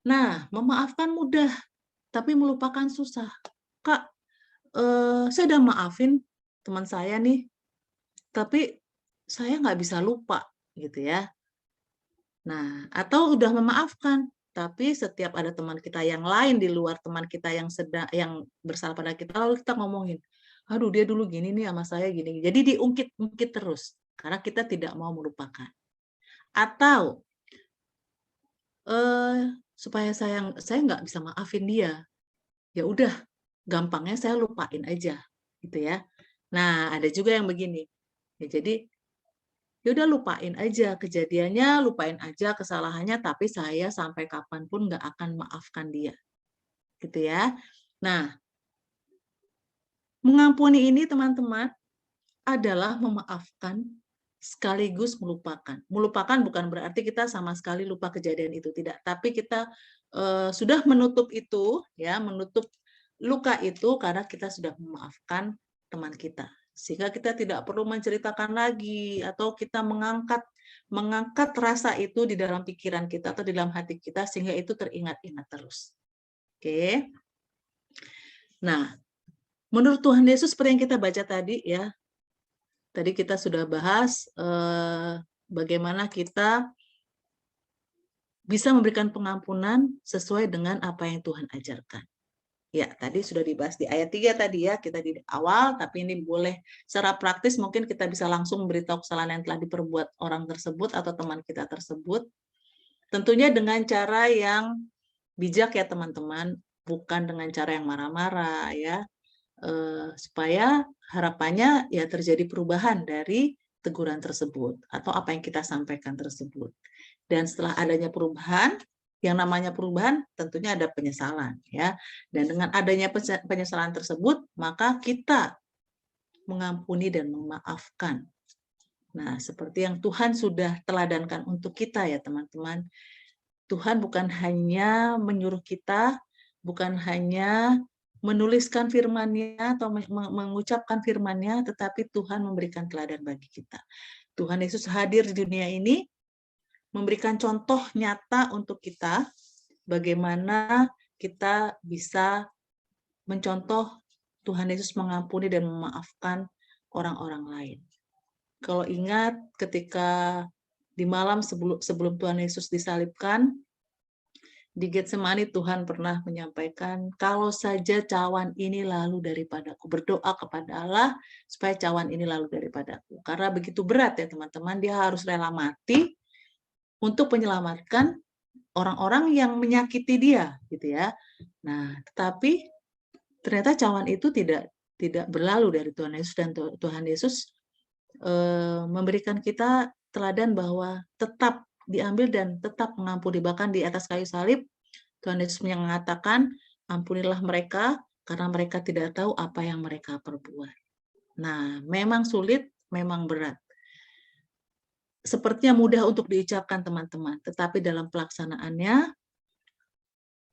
Nah, memaafkan mudah, tapi melupakan susah. Kak, saya udah maafin teman saya nih, tapi saya nggak bisa lupa, gitu ya. Nah, atau udah memaafkan, tapi setiap ada teman kita yang lain di luar teman kita yang bersalah pada kita, lalu kita ngomongin, aduh dia dulu gini nih sama saya gini. Jadi diungkit-ungkit terus. karena kita tidak mau melupakan. Atau supaya saya nggak bisa maafin dia, ya udah gampangnya saya lupain aja, gitu ya. Nah, ada juga yang begini. Ya, jadi ya udah lupain aja kejadiannya, lupain aja kesalahannya, tapi saya sampai kapanpun nggak akan maafkan dia, gitu ya. Nah, mengampuni ini teman-teman adalah memaafkan sekaligus melupakan. Melupakan bukan berarti kita sama sekali lupa kejadian itu, tidak. Tapi kita sudah menutup itu, ya, menutup luka itu karena kita sudah memaafkan teman kita. Sehingga kita tidak perlu menceritakan lagi atau kita mengangkat rasa itu di dalam pikiran kita atau di dalam hati kita sehingga itu teringat-ingat terus. Oke. Nah, menurut Tuhan Yesus seperti yang kita baca tadi ya. Tadi kita sudah bahas bagaimana kita bisa memberikan pengampunan sesuai dengan apa yang Tuhan ajarkan. Ya, tadi sudah dibahas di ayat 3 tadi ya, kita di awal, tapi ini boleh secara praktis mungkin kita bisa langsung memberitahu kesalahan yang telah diperbuat orang tersebut atau teman kita tersebut. Tentunya dengan cara yang bijak ya teman-teman, bukan dengan cara yang marah-marah ya, supaya harapannya ya terjadi perubahan dari teguran tersebut atau apa yang kita sampaikan tersebut. Dan setelah adanya perubahan, yang namanya perubahan tentunya ada penyesalan ya. Dan dengan adanya penyesalan tersebut, maka kita mengampuni dan memaafkan. Nah, seperti yang Tuhan sudah teladankan untuk kita ya teman-teman. Tuhan bukan hanya menyuruh kita, bukan hanya menuliskan firman-Nya atau mengucapkan firman-Nya, tetapi Tuhan memberikan teladan bagi kita. Tuhan Yesus hadir di dunia ini, memberikan contoh nyata untuk kita, bagaimana kita bisa mencontoh Tuhan Yesus mengampuni dan memaafkan orang-orang lain. Kalau ingat ketika di malam sebelum Tuhan Yesus disalibkan, di Getsemani Tuhan pernah menyampaikan, kalau saja cawan ini lalu daripadaku, berdoa kepada Allah supaya cawan ini lalu daripadaku. Karena begitu berat ya teman-teman, dia harus rela mati untuk menyelamatkan orang-orang yang menyakiti dia, gitu ya. Nah, tetapi ternyata cawan itu tidak berlalu dari Tuhan Yesus, dan Tuhan Yesus memberikan kita teladan bahwa tetap diambil dan tetap mengampuni. Bahkan di atas kayu salib, Tuhan Yesus mengatakan, ampunilah mereka karena mereka tidak tahu apa yang mereka perbuat. Nah, memang sulit, memang berat. Sepertinya mudah untuk diucapkan teman-teman, tetapi dalam pelaksanaannya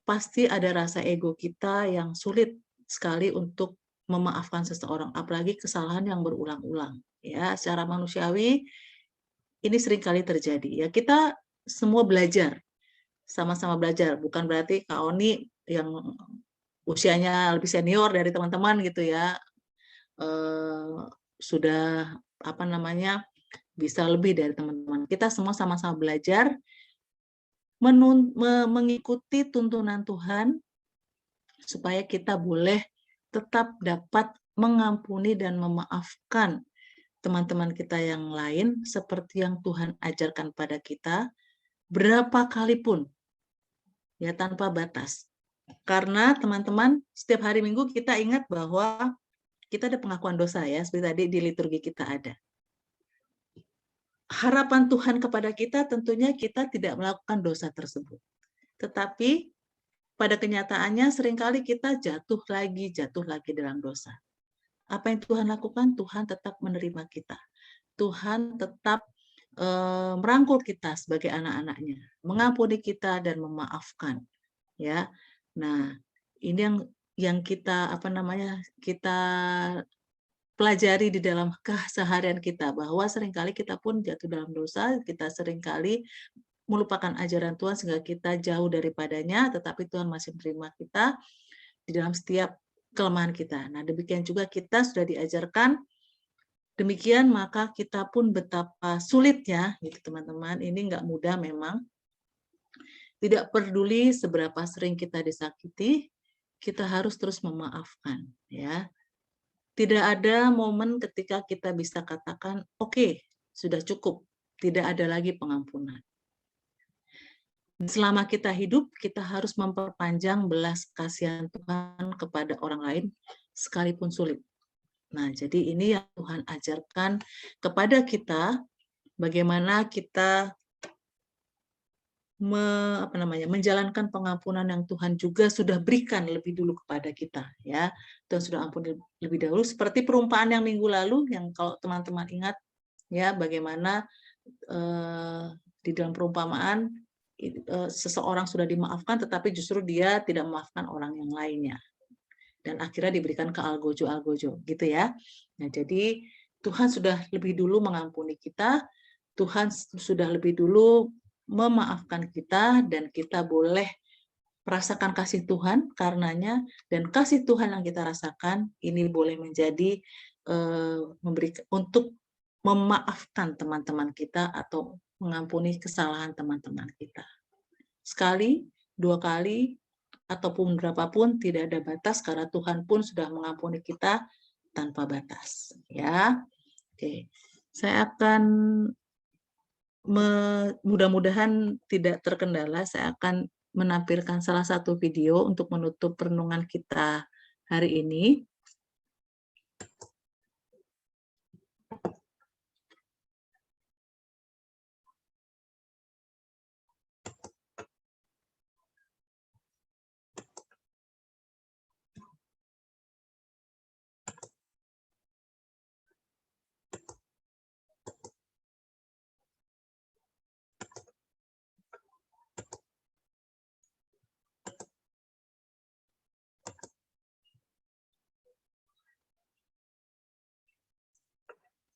pasti ada rasa ego kita yang sulit sekali untuk memaafkan seseorang, apalagi kesalahan yang berulang-ulang. Ya, secara manusiawi ini seringkali terjadi. Ya, kita semua belajar, sama-sama belajar. Bukan berarti Kak Oni yang usianya lebih senior dari teman-teman gitu ya, sudah bisa lebih dari teman-teman. Kita semua sama-sama belajar mengikuti tuntunan Tuhan supaya kita boleh tetap dapat mengampuni dan memaafkan teman-teman kita yang lain seperti yang Tuhan ajarkan pada kita berapa kali pun, ya, tanpa batas. Karena teman-teman, setiap hari Minggu kita ingat bahwa kita ada pengakuan dosa ya, seperti tadi di liturgi kita ada. Harapan Tuhan kepada kita tentunya kita tidak melakukan dosa tersebut. Tetapi pada kenyataannya seringkali kita jatuh lagi dalam dosa. Apa yang Tuhan lakukan? Tuhan tetap menerima kita. Tuhan tetap merangkul kita sebagai anak-anaknya, mengampuni kita dan memaafkan. Ya, nah ini yang kita kita pelajari di dalam keseharian kita, bahwa seringkali kita pun jatuh dalam dosa, kita seringkali melupakan ajaran Tuhan sehingga kita jauh daripadanya, tetapi Tuhan masih menerima kita di dalam setiap kelemahan kita. Nah, demikian juga kita sudah diajarkan demikian, maka kita pun betapa sulitnya, gitu teman-teman. Ini nggak mudah memang. Tidak peduli seberapa sering kita disakiti, kita harus terus memaafkan, ya. Tidak ada momen ketika kita bisa katakan, oke, sudah cukup, tidak ada lagi pengampunan. Selama kita hidup, kita harus memperpanjang belas kasihan Tuhan kepada orang lain, sekalipun sulit. Nah, jadi ini yang Tuhan ajarkan kepada kita, bagaimana kita menjalankan pengampunan yang Tuhan juga sudah berikan lebih dulu kepada kita. Ya, Tuhan sudah ampuni lebih dahulu. Seperti perumpamaan yang minggu lalu, yang kalau teman-teman ingat, ya, bagaimana di dalam perumpamaan seseorang sudah dimaafkan, tetapi justru dia tidak memaafkan orang yang lainnya. Dan akhirnya diberikan ke algojo-algojo, gitu ya. Nah, jadi Tuhan sudah lebih dulu mengampuni kita, Tuhan sudah lebih dulu memaafkan kita, dan kita boleh merasakan kasih Tuhan karenanya, dan kasih Tuhan yang kita rasakan ini boleh menjadi untuk memaafkan teman-teman kita atau mengampuni kesalahan teman-teman kita. Sekali, 2 kali, ataupun berapapun tidak ada batas karena Tuhan pun sudah mengampuni kita tanpa batas. Ya, oke. Saya akan mudah-mudahan tidak terkendala. Saya akan menampilkan salah satu video untuk menutup perenungan kita hari ini.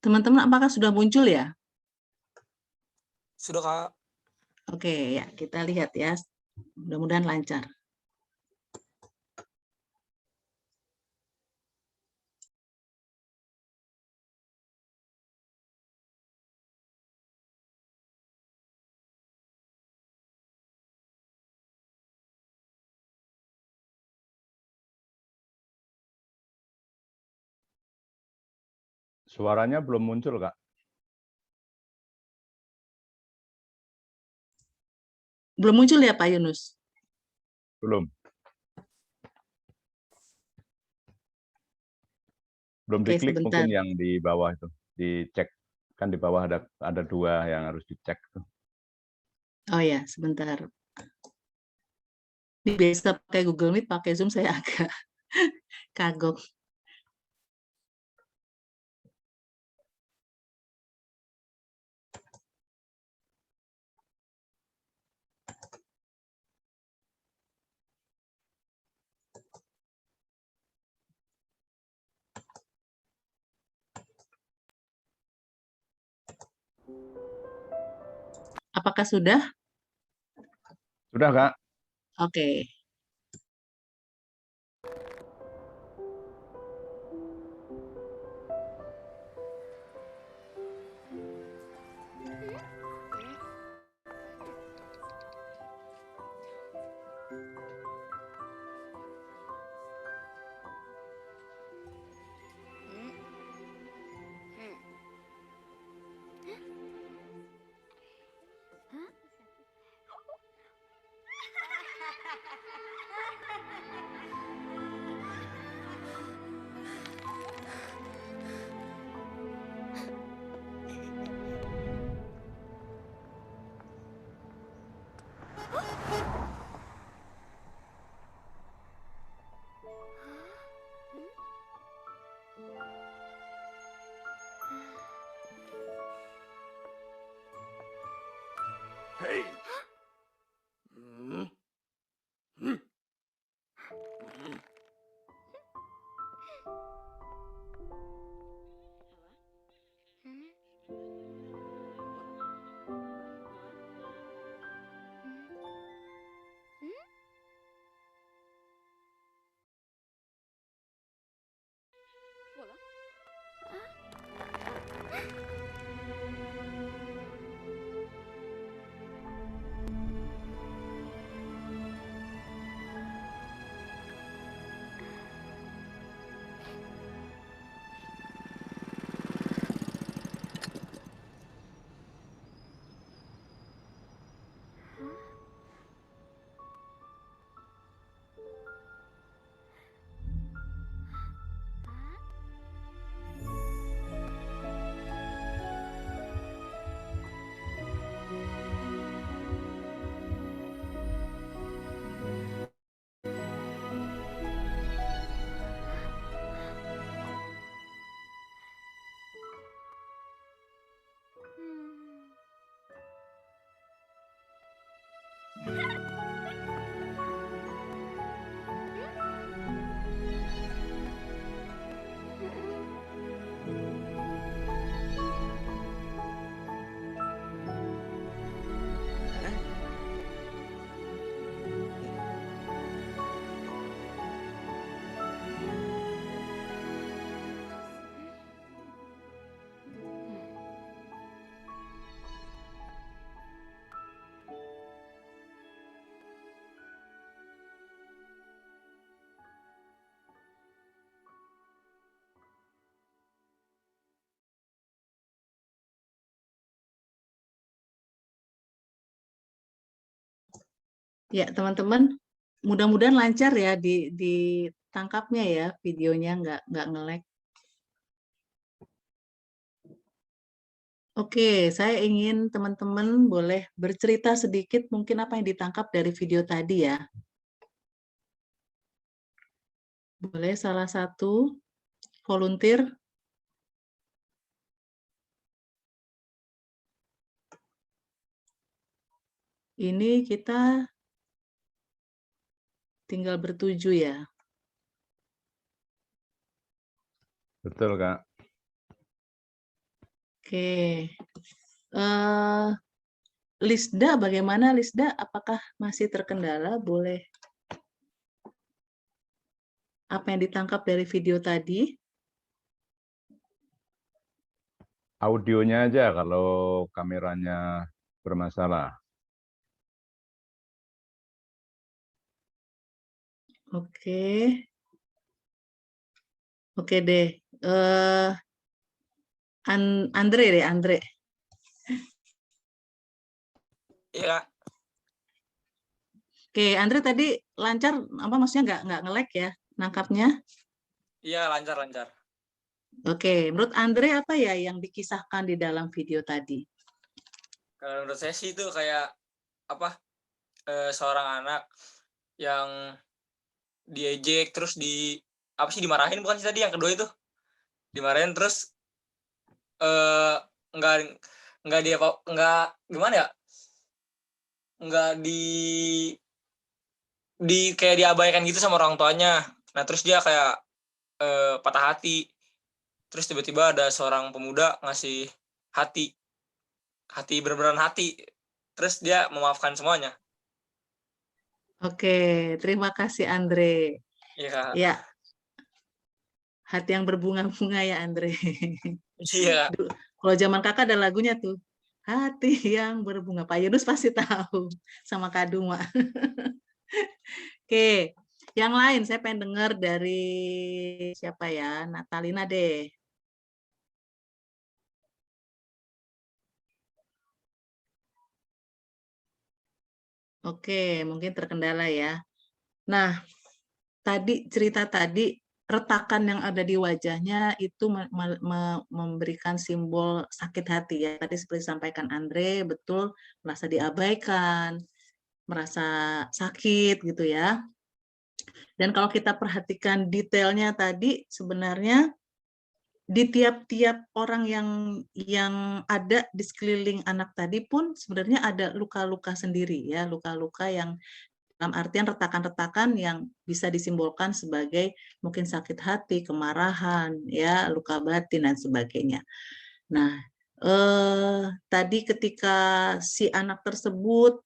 Teman-teman, apakah sudah muncul ya? Sudah, Kak. Oke, ya, kita lihat ya. Mudah-mudahan lancar. Suaranya belum muncul, Kak. Belum muncul ya, Pak Yunus? Belum. Belum Oke, diklik sebentar. mungkin yang di bawah itu. Dicek. Kan di bawah ada 2 yang harus dicek tuh. Oh ya, sebentar. Ini biasa pakai Google Meet, pakai Zoom saya agak kagok. Apakah sudah? Sudah, Kak. Oke. Ya, teman-teman, mudah-mudahan lancar ya ditangkapnya ya videonya, nggak nge-lag. Oke, saya ingin teman-teman boleh bercerita sedikit mungkin apa yang ditangkap dari video tadi ya. Boleh salah satu volunteer? Ini kita tinggal bertuju ya. Betul, Kak. Oke. Lisda, bagaimana Lisda? Apakah masih terkendala? Boleh. Apa yang ditangkap dari video tadi? Audionya aja kalau kameranya bermasalah. Oke. Oke deh. Andre deh, Andre. Iya, Oke, Andre tadi lancar, apa maksudnya nggak nge-lag ya nangkapnya? iya lancar. Oke, menurut Andre apa ya yang dikisahkan di dalam video tadi? Kalau menurut saya sih itu kayak apa? Seorang anak yang diejek terus dimarahin, bukan sih tadi yang kedua itu? Dimarahin terus nggak dia nggak gimana ya? Nggak di kayak diabaikan gitu sama orang tuanya. Nah, terus dia kayak patah hati. Terus tiba-tiba ada seorang pemuda ngasih hati beneran hati. Terus dia memaafkan semuanya. Oke, terima kasih Andre. Iya. Ya, hati yang berbunga-bunga ya Andre. Iya. Kalau zaman kakak ada lagunya tuh, hati yang berbunga. Pak Yunus pasti tahu sama Kak Duma. Oke, yang lain saya pengen dengar dari siapa ya? Natalina deh. Oke, mungkin terkendala ya. Nah, cerita tadi, retakan yang ada di wajahnya itu memberikan simbol sakit hati ya. Tadi seperti disampaikan Andre, betul, merasa diabaikan, merasa sakit gitu ya. Dan kalau kita perhatikan detailnya tadi, sebenarnya di tiap-tiap orang yang ada di sekeliling anak tadi pun sebenarnya ada luka-luka sendiri ya, luka-luka yang dalam artian retakan-retakan yang bisa disimbolkan sebagai mungkin sakit hati, kemarahan, ya, luka batin dan sebagainya. Nah, tadi ketika si anak tersebut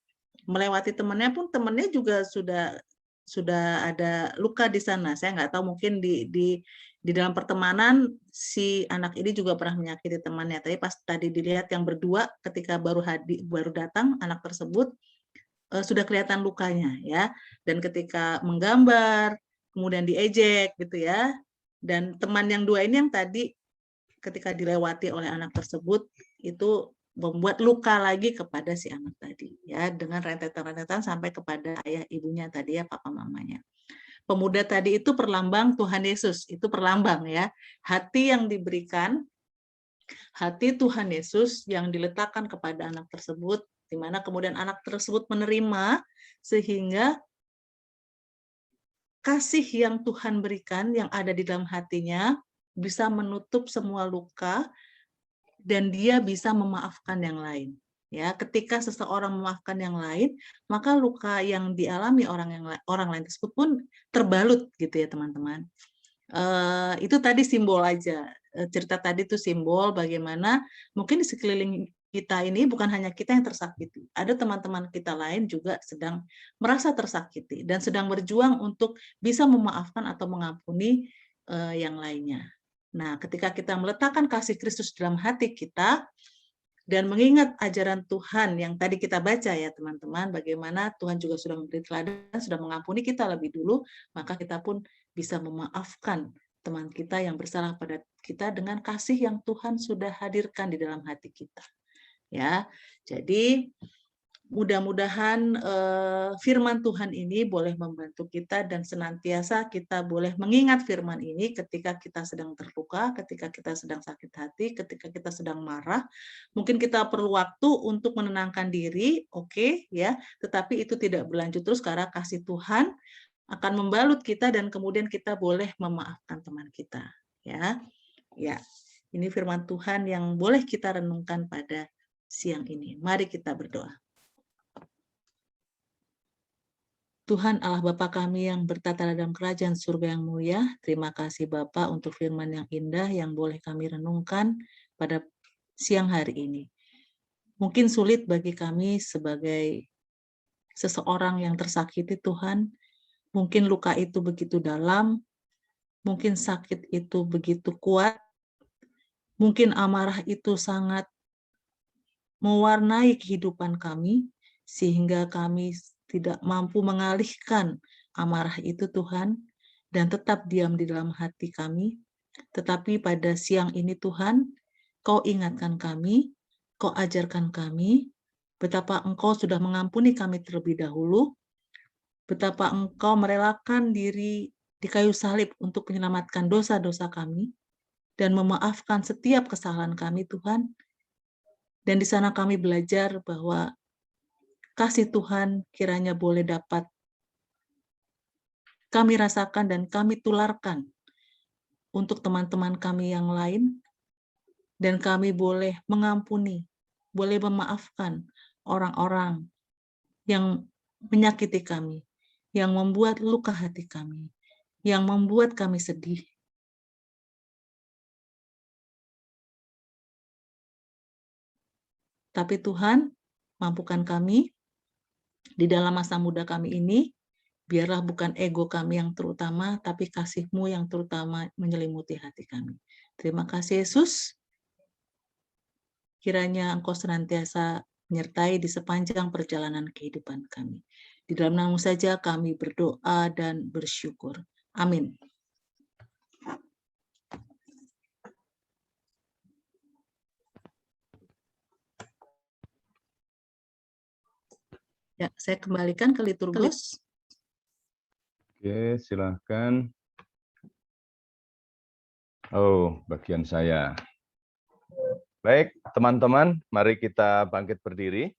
melewati temannya pun temannya juga sudah ada luka di sana. Saya nggak tahu mungkin di dalam pertemanan si anak ini juga pernah menyakiti temannya. Tapi pas tadi dilihat yang berdua ketika baru datang anak tersebut sudah kelihatan lukanya ya. Dan ketika menggambar kemudian diejek gitu ya. Dan teman yang dua ini yang tadi ketika dilewati oleh anak tersebut itu membuat luka lagi kepada si anak tadi ya, dengan rentetan-rentetan sampai kepada ayah ibunya tadi ya, papa mamanya. Pemuda tadi itu perlambang Tuhan Yesus, itu perlambang ya, hati yang diberikan, hati Tuhan Yesus yang diletakkan kepada anak tersebut, di mana kemudian anak tersebut menerima sehingga kasih yang Tuhan berikan yang ada di dalam hatinya bisa menutup semua luka dan dia bisa memaafkan yang lain. Ya, ketika seseorang memaafkan yang lain, maka luka yang dialami orang lain tersebut pun terbalut gitu ya teman-teman. Itu tadi simbol aja. Cerita tadi itu simbol bagaimana mungkin di sekeliling kita ini bukan hanya kita yang tersakiti. Ada teman-teman kita lain juga sedang merasa tersakiti dan sedang berjuang untuk bisa memaafkan atau mengampuni yang lainnya. Nah, ketika kita meletakkan kasih Kristus dalam hati kita, dan mengingat ajaran Tuhan yang tadi kita baca ya teman-teman, bagaimana Tuhan juga sudah memberi teladan, sudah mengampuni kita lebih dulu, maka kita pun bisa memaafkan teman kita yang bersalah pada kita dengan kasih yang Tuhan sudah hadirkan di dalam hati kita. Ya, jadi mudah-mudahan firman Tuhan ini boleh membantu kita dan senantiasa kita boleh mengingat firman ini ketika kita sedang terluka, ketika kita sedang sakit hati, ketika kita sedang marah. Mungkin kita perlu waktu untuk menenangkan diri, oke, ya, tetapi itu tidak berlanjut terus karena kasih Tuhan akan membalut kita dan kemudian kita boleh memaafkan teman kita, ya. Ya, ini firman Tuhan yang boleh kita renungkan pada siang ini. Mari kita berdoa. Tuhan Allah Bapa kami yang bertata dalam kerajaan surga yang mulia, terima kasih Bapa untuk firman yang indah yang boleh kami renungkan pada siang hari ini. Mungkin sulit bagi kami sebagai seseorang yang tersakiti Tuhan, mungkin luka itu begitu dalam, mungkin sakit itu begitu kuat, mungkin amarah itu sangat mewarnai kehidupan kami, sehingga kami tidak mampu mengalihkan amarah itu Tuhan, dan tetap diam di dalam hati kami. Tetapi pada siang ini Tuhan, Kau ingatkan kami, Kau ajarkan kami, betapa Engkau sudah mengampuni kami terlebih dahulu, betapa Engkau merelakan diri di kayu salib untuk menyelamatkan dosa-dosa kami, dan memaafkan setiap kesalahan kami Tuhan. Dan di sana kami belajar bahwa kasih Tuhan kiranya boleh dapat kami rasakan dan kami tularkan untuk teman-teman kami yang lain, dan kami boleh mengampuni, boleh memaafkan orang-orang yang menyakiti kami, yang membuat luka hati kami, yang membuat kami sedih. Tapi Tuhan, mampukan kami di dalam masa muda kami ini, biarlah bukan ego kami yang terutama, tapi kasih-Mu yang terutama menyelimuti hati kami. Terima kasih Yesus. Kiranya Engkau senantiasa menyertai di sepanjang perjalanan kehidupan kami. Di dalam nama-Mu saja kami berdoa dan bersyukur. Amin. Ya, saya kembalikan ke liturgus. Oke, silahkan. Oh, bagian saya. Baik, teman-teman, mari kita bangkit berdiri.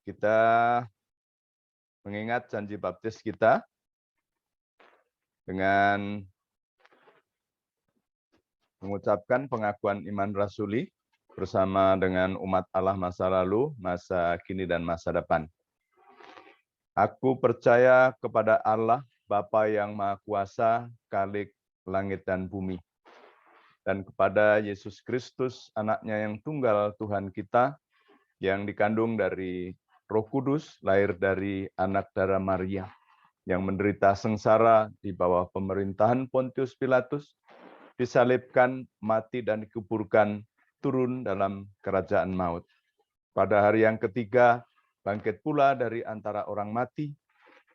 Kita mengingat janji baptis kita dengan mengucapkan pengakuan iman rasuli bersama dengan umat Allah masa lalu, masa kini, dan masa depan. Aku percaya kepada Allah, Bapa yang Maha Kuasa, Khalik langit dan bumi, dan kepada Yesus Kristus, anaknya yang tunggal Tuhan kita, yang dikandung dari Roh Kudus, lahir dari anak darah Maria, yang menderita sengsara di bawah pemerintahan Pontius Pilatus, disalibkan, mati, dan dikuburkan, turun dalam kerajaan maut. Pada hari yang ketiga, bangkit pula dari antara orang mati,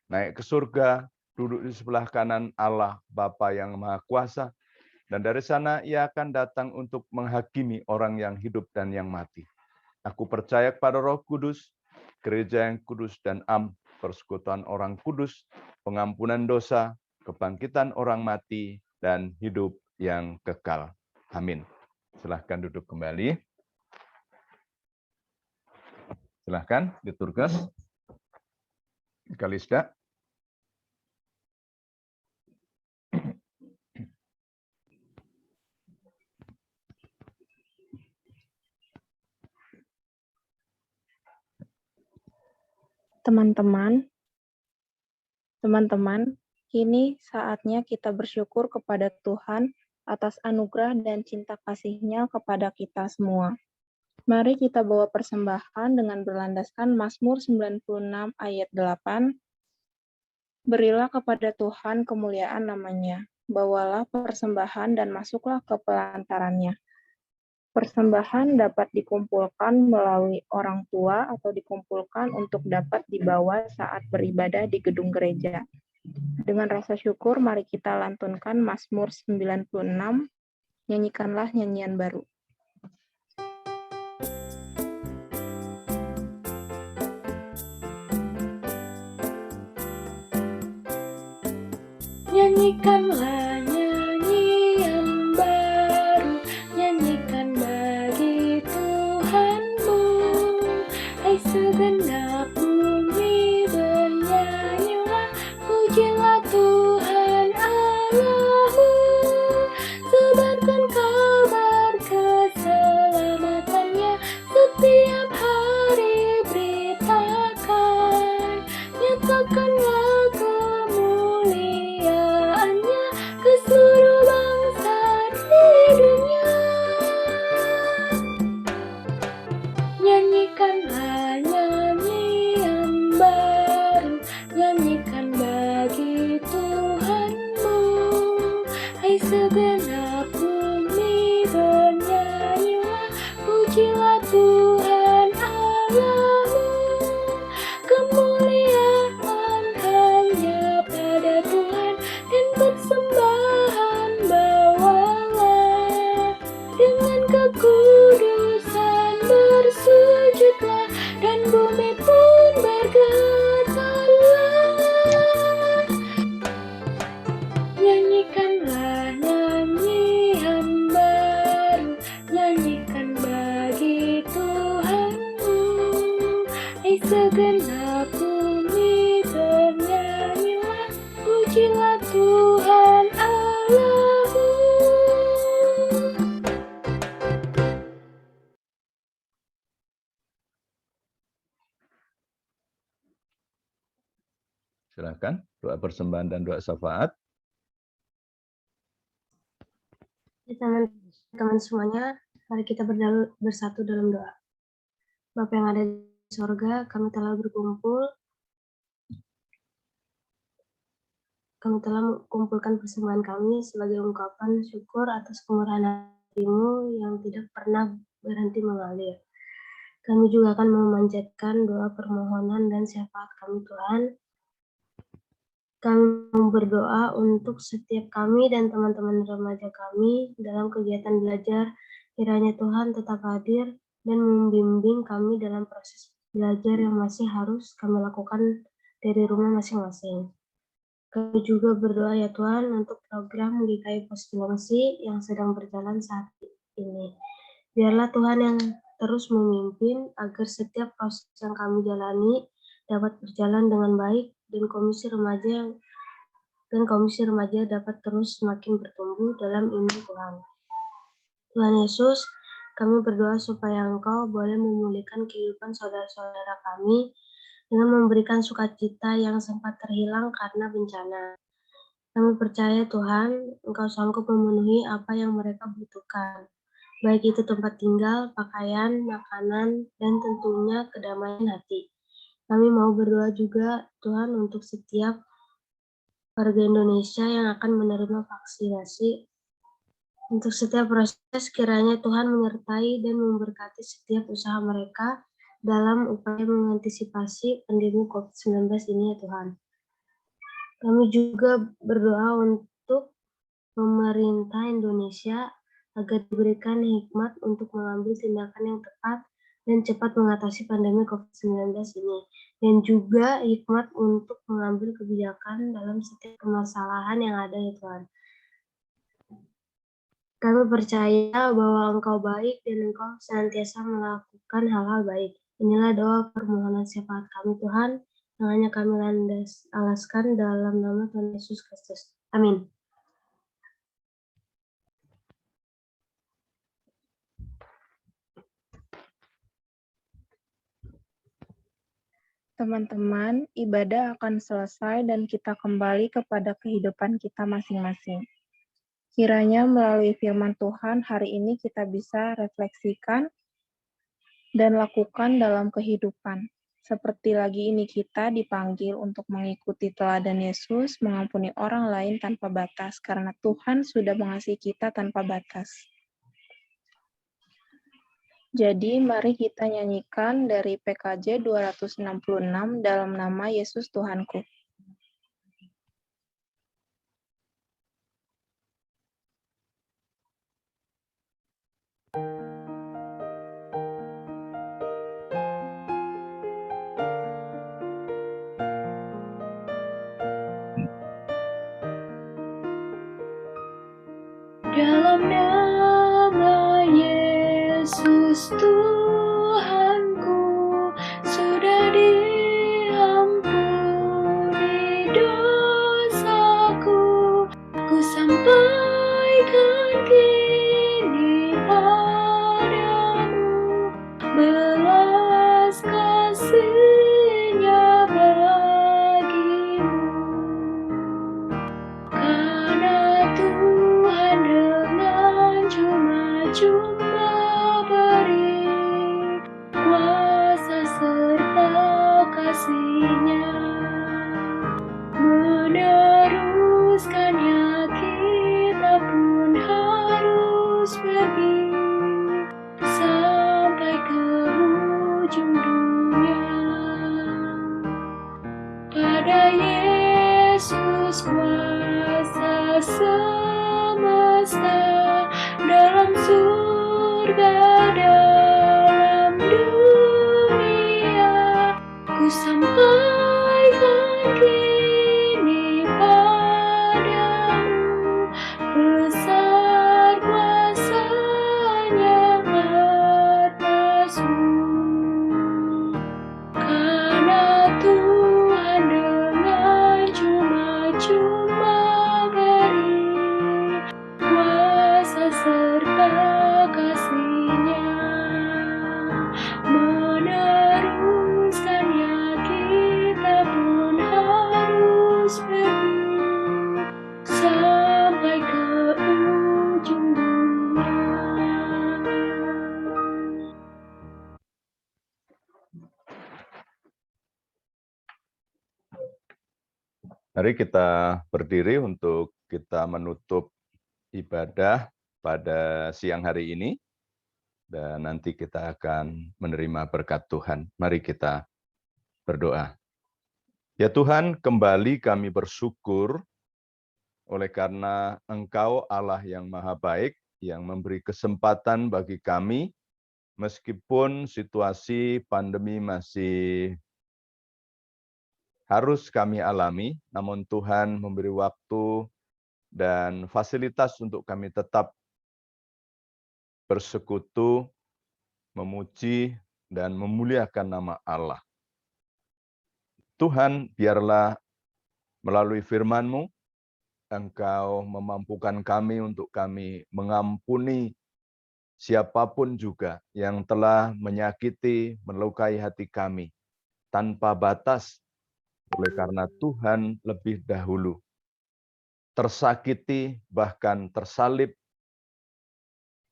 naik ke surga, duduk di sebelah kanan Allah, Bapa yang Maha Kuasa, dan dari sana Ia akan datang untuk menghakimi orang yang hidup dan yang mati. Aku percaya kepada Roh Kudus, gereja yang kudus dan am, persekutuan orang kudus, pengampunan dosa, kebangkitan orang mati, dan hidup yang kekal. Amin. Silahkan duduk kembali. Silahkan, liturgus. Kalista. Teman-teman, kini saatnya kita bersyukur kepada Tuhan atas anugerah dan cinta kasih-Nya kepada kita semua. Mari kita bawa persembahan dengan berlandaskan Mazmur 96 ayat 8. Berilah kepada Tuhan kemuliaan namanya. Bawalah persembahan dan masuklah ke pelantarannya. Persembahan dapat dikumpulkan melalui orang tua atau dikumpulkan untuk dapat dibawa saat beribadah di gedung gereja. Dengan rasa syukur, mari kita lantunkan Mazmur 96, nyanyikanlah nyanyian baru. Nyanyikanlah nyanyian baru, nyanyikan bagi Tuhanmu. Hai segenap bumi bernyanyilah, pujilah Tuhan Allahmu. Sebarkan kabar keselamatannya, setiap hari beritakan. Nyatakanlah kemuliaannya ke seluruh bangsa di dunia. Nyanyikanlah nyanyian baru, nyanyikan bagi Tuhanmu. Hai segenap bumi bernyanyilah, pujilah Tuhan Allahmu. Kemuliaan hanya pada Tuhan, dan persembahan bawalah. Dengan kekudusan bersujudlah, dan bumi pun bergetarlah. Nyanyikanlah nyanyian baru, nyanyikan bagi Tuhanmu. Hai segenap bumi bernyanyilah, pujilah Tuhan Allahmu. Silakan doa persembahan dan doa syafaat. Teman-teman semuanya, mari kita bersatu dalam doa. Bapa yang ada di sorga, kami telah mengumpulkan persembahan kami sebagai ungkapan syukur atas kemurahan hati-Mu yang tidak pernah berhenti mengalir. Kami juga akan memanjatkan doa permohonan dan syafaat kami, Tuhan. Kami berdoa untuk setiap kami dan teman-teman remaja kami dalam kegiatan belajar. Kiranya Tuhan tetap hadir dan membimbing kami dalam proses belajar yang masih harus kami lakukan dari rumah masing-masing. Kami juga berdoa ya Tuhan untuk program GKI Postinasi yang sedang berjalan saat ini. Biarlah Tuhan yang terus memimpin agar setiap proses yang kami jalani dapat berjalan dengan baik, dan komisi remaja dapat terus semakin bertumbuh dalam iman Tuhan. Tuhan Yesus, kami berdoa supaya Engkau boleh memulihkan kehidupan saudara-saudara kami dengan memberikan sukacita yang sempat terhilang karena bencana. Kami percaya Tuhan, Engkau sanggup memenuhi apa yang mereka butuhkan, baik itu tempat tinggal, pakaian, makanan, dan tentunya kedamaian hati. Kami mau berdoa juga Tuhan untuk setiap warga Indonesia yang akan menerima vaksinasi. Untuk setiap proses, kiranya Tuhan menyertai dan memberkati setiap usaha mereka dalam upaya mengantisipasi pandemi COVID-19 ini ya Tuhan. Kami juga berdoa untuk pemerintah Indonesia agar diberikan hikmat untuk mengambil tindakan yang tepat dan cepat mengatasi pandemi COVID-19 ini, dan juga hikmat untuk mengambil kebijakan dalam setiap permasalahan yang ada ya Tuhan. Kami percaya bahwa Engkau baik dan Engkau senantiasa melakukan hal-hal baik. Inilah doa permohonan syafaat kami Tuhan, yang hanya kami alaskan dalam nama Tuhan Yesus Kristus. Amin. Teman-teman, ibadah akan selesai dan kita kembali kepada kehidupan kita masing-masing. Kiranya melalui firman Tuhan hari ini kita bisa refleksikan dan lakukan dalam kehidupan. Seperti lagi ini kita dipanggil untuk mengikuti teladan Yesus, mengampuni orang lain tanpa batas, karena Tuhan sudah mengasihi kita tanpa batas. Jadi mari kita nyanyikan dari PKJ 266 dalam nama Yesus Tuhanku. Dalam nama Yesus Tuhanku, sudah diampuni dosaku, ku sampaikan kini padamu belas kasih-Nya bagimu. Karena Tuhan dengan cuma-cuma beri kuasa serta kasih-Nya, meneruskannya kita pun harus pergi sampai ke ujung dunia. Pada Yesus kuasa semesta, dalam surga, dalam dunia, ku sampaikan kini padamu besar kuasa-Nya atasmu. Karena Tuhan dengan cuma-cuma beri kuasa serta kasih-Nya, meneruskannya kita pun harus pergi sampai ke ujung dunia. Mari kita berdiri untuk kita menutup ibadah pada siang hari ini, dan nanti kita akan menerima berkat Tuhan. Mari kita berdoa. Ya Tuhan, kembali kami bersyukur oleh karena Engkau Allah yang Maha Baik, yang memberi kesempatan bagi kami, meskipun situasi pandemi masih harus kami alami, namun Tuhan memberi waktu dan fasilitas untuk kami tetap bersekutu, memuji, dan memuliakan nama Allah. Tuhan, biarlah melalui firman-Mu, Engkau memampukan kami untuk kami mengampuni siapapun juga yang telah menyakiti, melukai hati kami, tanpa batas, oleh karena Tuhan lebih dahulu tersakiti, bahkan tersalib,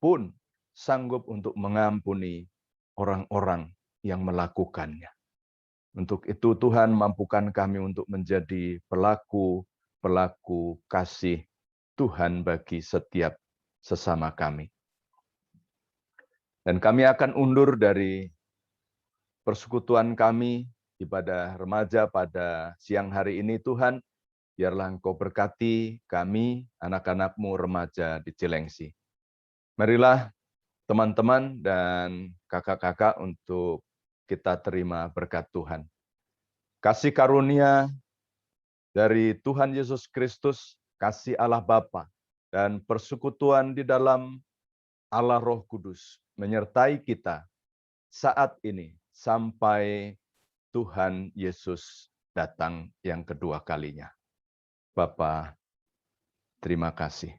pun sanggup untuk mengampuni orang-orang yang melakukannya. Untuk itu Tuhan mampukan kami untuk menjadi pelaku kasih Tuhan bagi setiap sesama kami. Dan kami akan undur dari persekutuan kami, ibadah remaja pada siang hari ini. Tuhan, biarlah Engkau berkati kami, anak-anak-Mu remaja di Cilengsi. Marilah teman-teman dan kakak-kakak untuk kita terima berkat Tuhan. Kasih karunia dari Tuhan Yesus Kristus, kasih Allah Bapa, dan persekutuan di dalam Allah Roh Kudus menyertai kita saat ini sampai Tuhan Yesus datang yang kedua kalinya. Bapa, terima kasih.